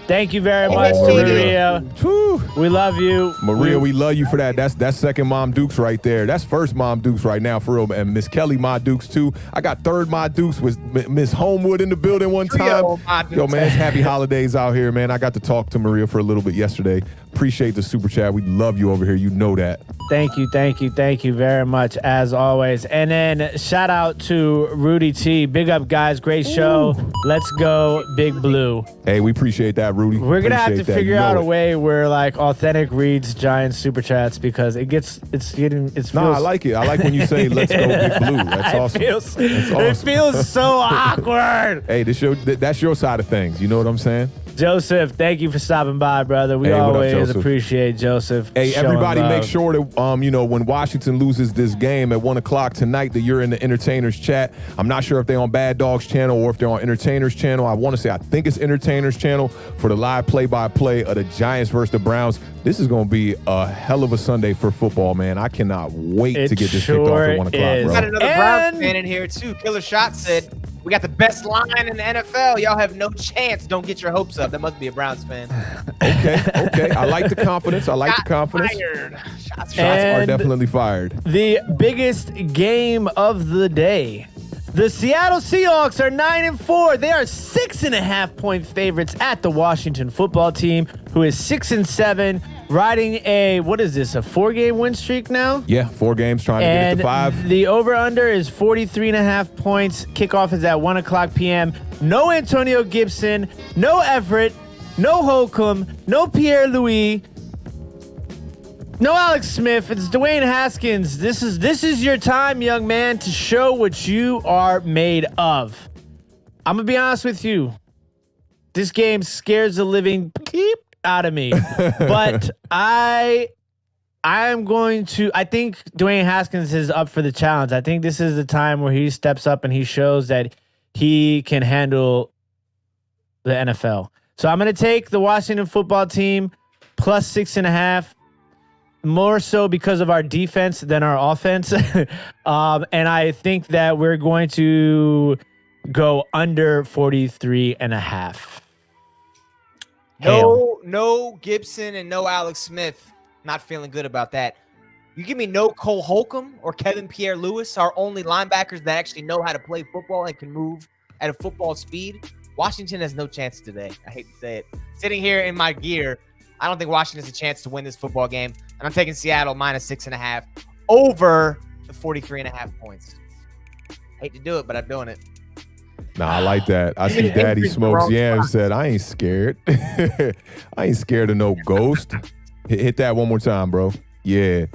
Thank you very much to Maria. Whew. We love you. Maria, we love you for that. That's second Mom Dukes right there. That's first Mom Dukes right now, for real. And Miss Kelly Ma Dukes, too. I got third Ma Dukes with Miss Homewood in the building one time. Yo, man, it's happy holidays out here, man. I got to talk to Maria for a little bit yesterday. Appreciate the super chat. We love you over here. You know that. Thank you very much, as always. And then shout out to Rudy T. Big up, guys. Great show. Let's go, Big Blue. Hey, we appreciate that, Rudy. We're going to have to Appreciate that. figure You know out a it. way where, like, Authentic reads Giants super chats because it feels... Nah, I like it. I like when you say, let's go, Big Blue. That's awesome. That's awesome. It feels so awkward. Hey, that's your side of things. You know what I'm saying? Joseph, thank you for stopping by, brother. We Hey, what up, always Joseph? appreciate Joseph. Hey, showing everybody, love. make sure that when Washington loses this game at 1:00 tonight, that you're in the Entertainers chat. I'm not sure if they're on Bad Dogs channel or if they're on Entertainers channel. I think it's Entertainers channel for the live play-by-play of the Giants versus the Browns. This is going to be a hell of a Sunday for football, man. I cannot wait to get this kicked off at 1:00, is. We bro. got another Browns fan in here, too. Killer Shot said, we got the best line in the NFL. Y'all have no chance. Don't get your hopes up. That must be a Browns fan. Okay. I like the confidence. Fired. Shots are definitely fired. The biggest game of the day. The Seattle Seahawks are 9-4. They are 6.5-point favorites at the Washington football team, who is 6-7, riding a 4-game win streak now? Yeah, 4 games trying to get it to 5. The over-under is 43.5 points. Kickoff is at 1:00 p.m. No Antonio Gibson, no Everett, no Holcomb, no Pierre-Louis, no Alex Smith. It's Dwayne Haskins. This is your time, young man, to show what you are made of. I'm going to be honest with you. This game scares the living peep out of me. But I think Dwayne Haskins is up for the challenge. I think this is the time where he steps up and he shows that he can handle the NFL. So I'm going to take the Washington football team plus 6.5. More so because of our defense than our offense. And I think that we're going to go under 43.5. No Gibson and no Alex Smith. Not feeling good about that. You give me no Cole Holcomb or Kevin Pierre-Louis, our only linebackers that actually know how to play football and can move at a football speed. Washington has no chance today. I hate to say it. Sitting here in my gear, I don't think Washington has a chance to win this football game. And I'm taking Seattle minus 6.5 over the 43.5 points. Hate to do it, but I'm doing it. Nah, I like that. I see Daddy Smokes Yam said, I ain't scared. I ain't scared of no ghost. Hit that one more time, bro. Yeah.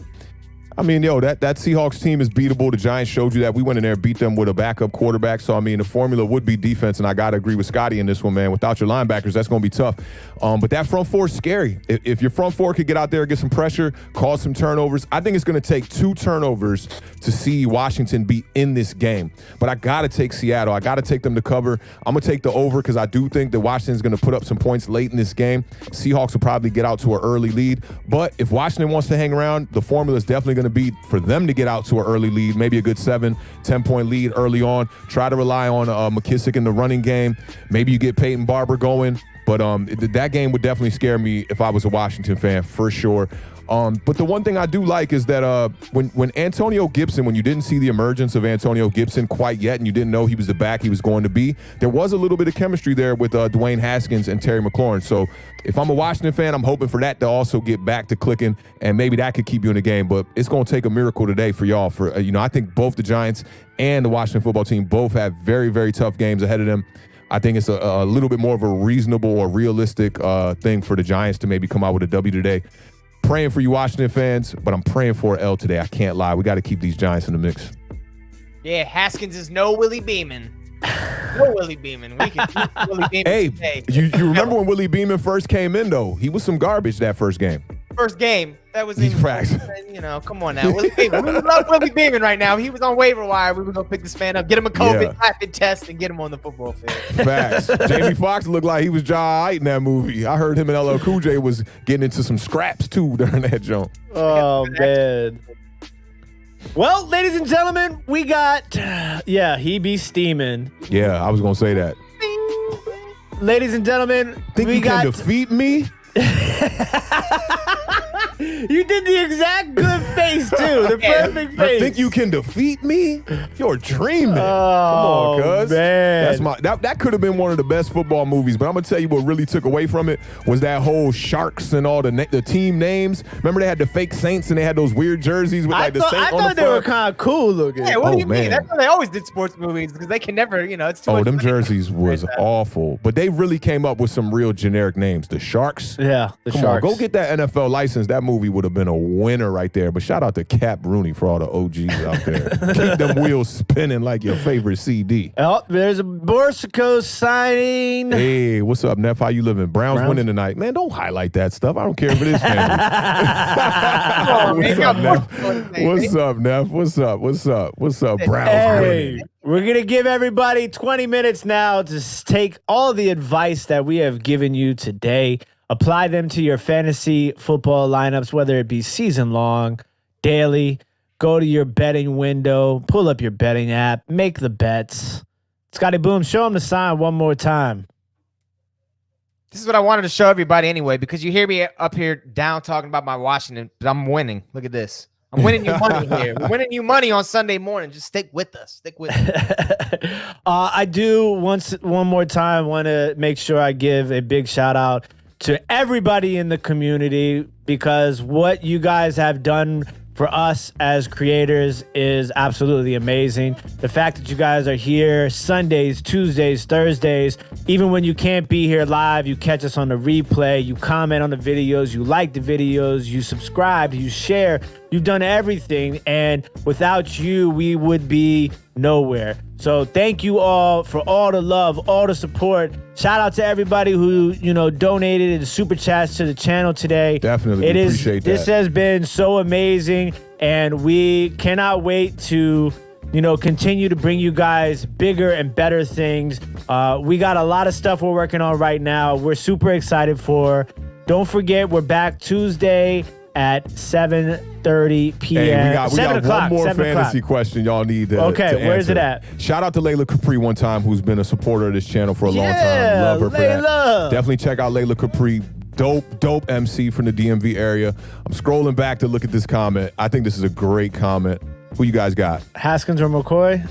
I mean, that Seahawks team is beatable. The Giants showed you that. We went in there and beat them with a backup quarterback. So, I mean, the formula would be defense, and I got to agree with Scotty in this one, man. Without your linebackers, that's going to be tough. But that front four is scary. If your front four could get out there and get some pressure, cause some turnovers, I think it's going to take 2 turnovers to see Washington be in this game. But I got to take Seattle. I got to take them to cover. I'm going to take the over because I do think that Washington's going to put up some points late in this game. Seahawks will probably get out to an early lead. But if Washington wants to hang around, the formula is definitely going to be for them to get out to an early lead, maybe a good 7-10 lead early on. Try to rely on McKissick in the running game. Maybe you get Peyton Barber going. But that game would definitely scare me if I was a Washington fan, for sure. But the one thing I do like is that when Antonio Gibson, when you didn't see the emergence of Antonio Gibson quite yet and you didn't know he was the back he was going to be, there was a little bit of chemistry there with Dwayne Haskins and Terry McLaurin. So if I'm a Washington fan, I'm hoping for that to also get back to clicking, and maybe that could keep you in the game. But it's going to take a miracle today for y'all. I think both the Giants and the Washington football team both have very, very tough games ahead of them. I think it's a little bit more of a reasonable or realistic thing for the Giants to maybe come out with a W today. Praying for you Washington fans, but I'm praying for an L today. I can't lie. We got to keep these Giants in the mix. Yeah, Haskins is no Willie Beeman. No Willie Beeman. We can keep Willie Beeman today. You remember when Willie Beeman first came in, though? He was some garbage that first game. First game. That was He's facts. Come on now. Willie Beeman. We love Willie Beeman right now. He was on waiver wire. We were going to pick this man up, get him a COVID rapid test, and get him on the football field. Facts. Jamie Foxx looked like he was Jai in that movie. I heard him and LL Cool J was getting into some scraps, too, during that jump. Oh, man. Well, ladies and gentlemen, we got, he be steaming. Yeah, I was going to say that. Ladies and gentlemen, Think you can defeat me? You did the exact good face, too. The perfect face. Think you can defeat me? You're dreaming. Oh, come on, cuz. Man. That could have been one of the best football movies, but I'm going to tell you what really took away from it was that whole Sharks and all the team names. Remember they had the fake Saints and they had those weird jerseys with the Saint on the front? I thought they were kind of cool looking. Yeah, what do you mean? That's why they always did sports movies, because they can never, it's too much them money. jerseys was awful. But they really came up with some real generic names. The Sharks. Yeah, Come Sharks. on, go get that NFL license. That movie would have been a winner right there. But shout out to Cap Rooney for all the OGs out there. Keep them wheels spinning like your favorite CD. Oh, there's a Borsico signing. Hey, what's up, Neff? How you living? Browns winning tonight. Man, don't highlight that stuff. I don't care if it is family. What's up, Neff? What's up, Browns winning. We're going to give everybody 20 minutes now to take all the advice that we have given you today. Apply them to your fantasy football lineups, whether it be season long, daily. Go to your betting window, pull up your betting app, make the bets. Scotty Boom, show them the sign one more time. This is what I wanted to show everybody anyway, because you hear me up here down talking about my Washington, but I'm winning. Look at this. I'm winning you money here. We're winning you money on Sunday morning. Just stick with us. Stick with us. I do one more time want to make sure I give a big shout out to everybody in the community, because what you guys have done for us as creators is absolutely amazing. The fact that you guys are here Sundays, Tuesdays, Thursdays, even when you can't be here live, you catch us on the replay, you comment on the videos, you like the videos, you subscribe, you share, you've done everything. And without you, we would be nowhere. So thank you all for all the love, all the support. Shout out to everybody who, donated the super chats to the channel today. Definitely. Appreciate that. This has been so amazing, and we cannot wait to, continue to bring you guys bigger and better things. We got a lot of stuff we're working on right now. We're super excited for. Don't forget, we're back Tuesday at 7:30 p.m. Hey, we got one more fantasy question y'all need to where's answer. it at? Shout out to Layla Capri one time, who's been a supporter of this channel for a long time. Love her for that. Definitely check out Layla Capri. Dope MC from the DMV area. I'm scrolling back to look at this comment. I think this is a great comment. Who you guys got? Haskins or McCoy?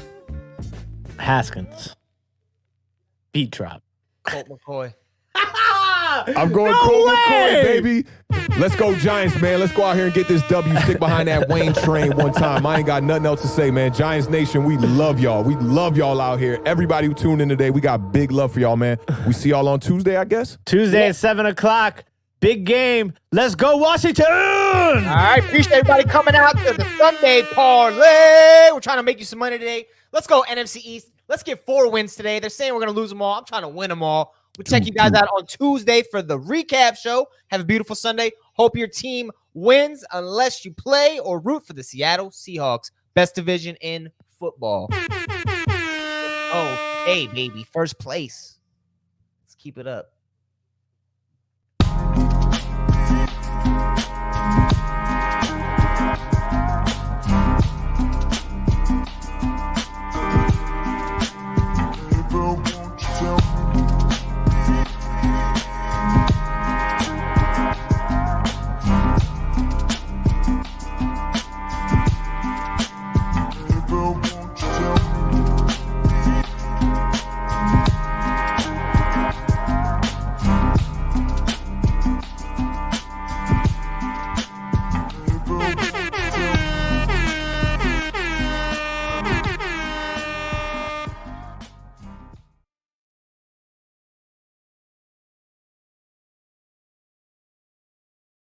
Haskins. Beat drop. Colt McCoy. I'm going Colt McCoy, baby. Let's go Giants, man. Let's go out here and get this W. Stick behind that Wayne train one time. I ain't got nothing else to say, man. Giants Nation, we love y'all. We love y'all out here. Everybody who tuned in today, we got big love for y'all, man. We see y'all on Tuesday, I guess. Tuesday at 7 o'clock. Big game. Let's go, Washington! All right. Appreciate everybody coming out to the Sunday parlay. We're trying to make you some money today. Let's go NFC East. Let's get 4 wins today. They're saying we're going to lose them all. I'm trying to win them all. We'll check you guys out on Tuesday for the recap show. Have a beautiful Sunday. Hope your team wins unless you play or root for the Seattle Seahawks. Best division in football. Oh, hey, baby. First place. Let's keep it up.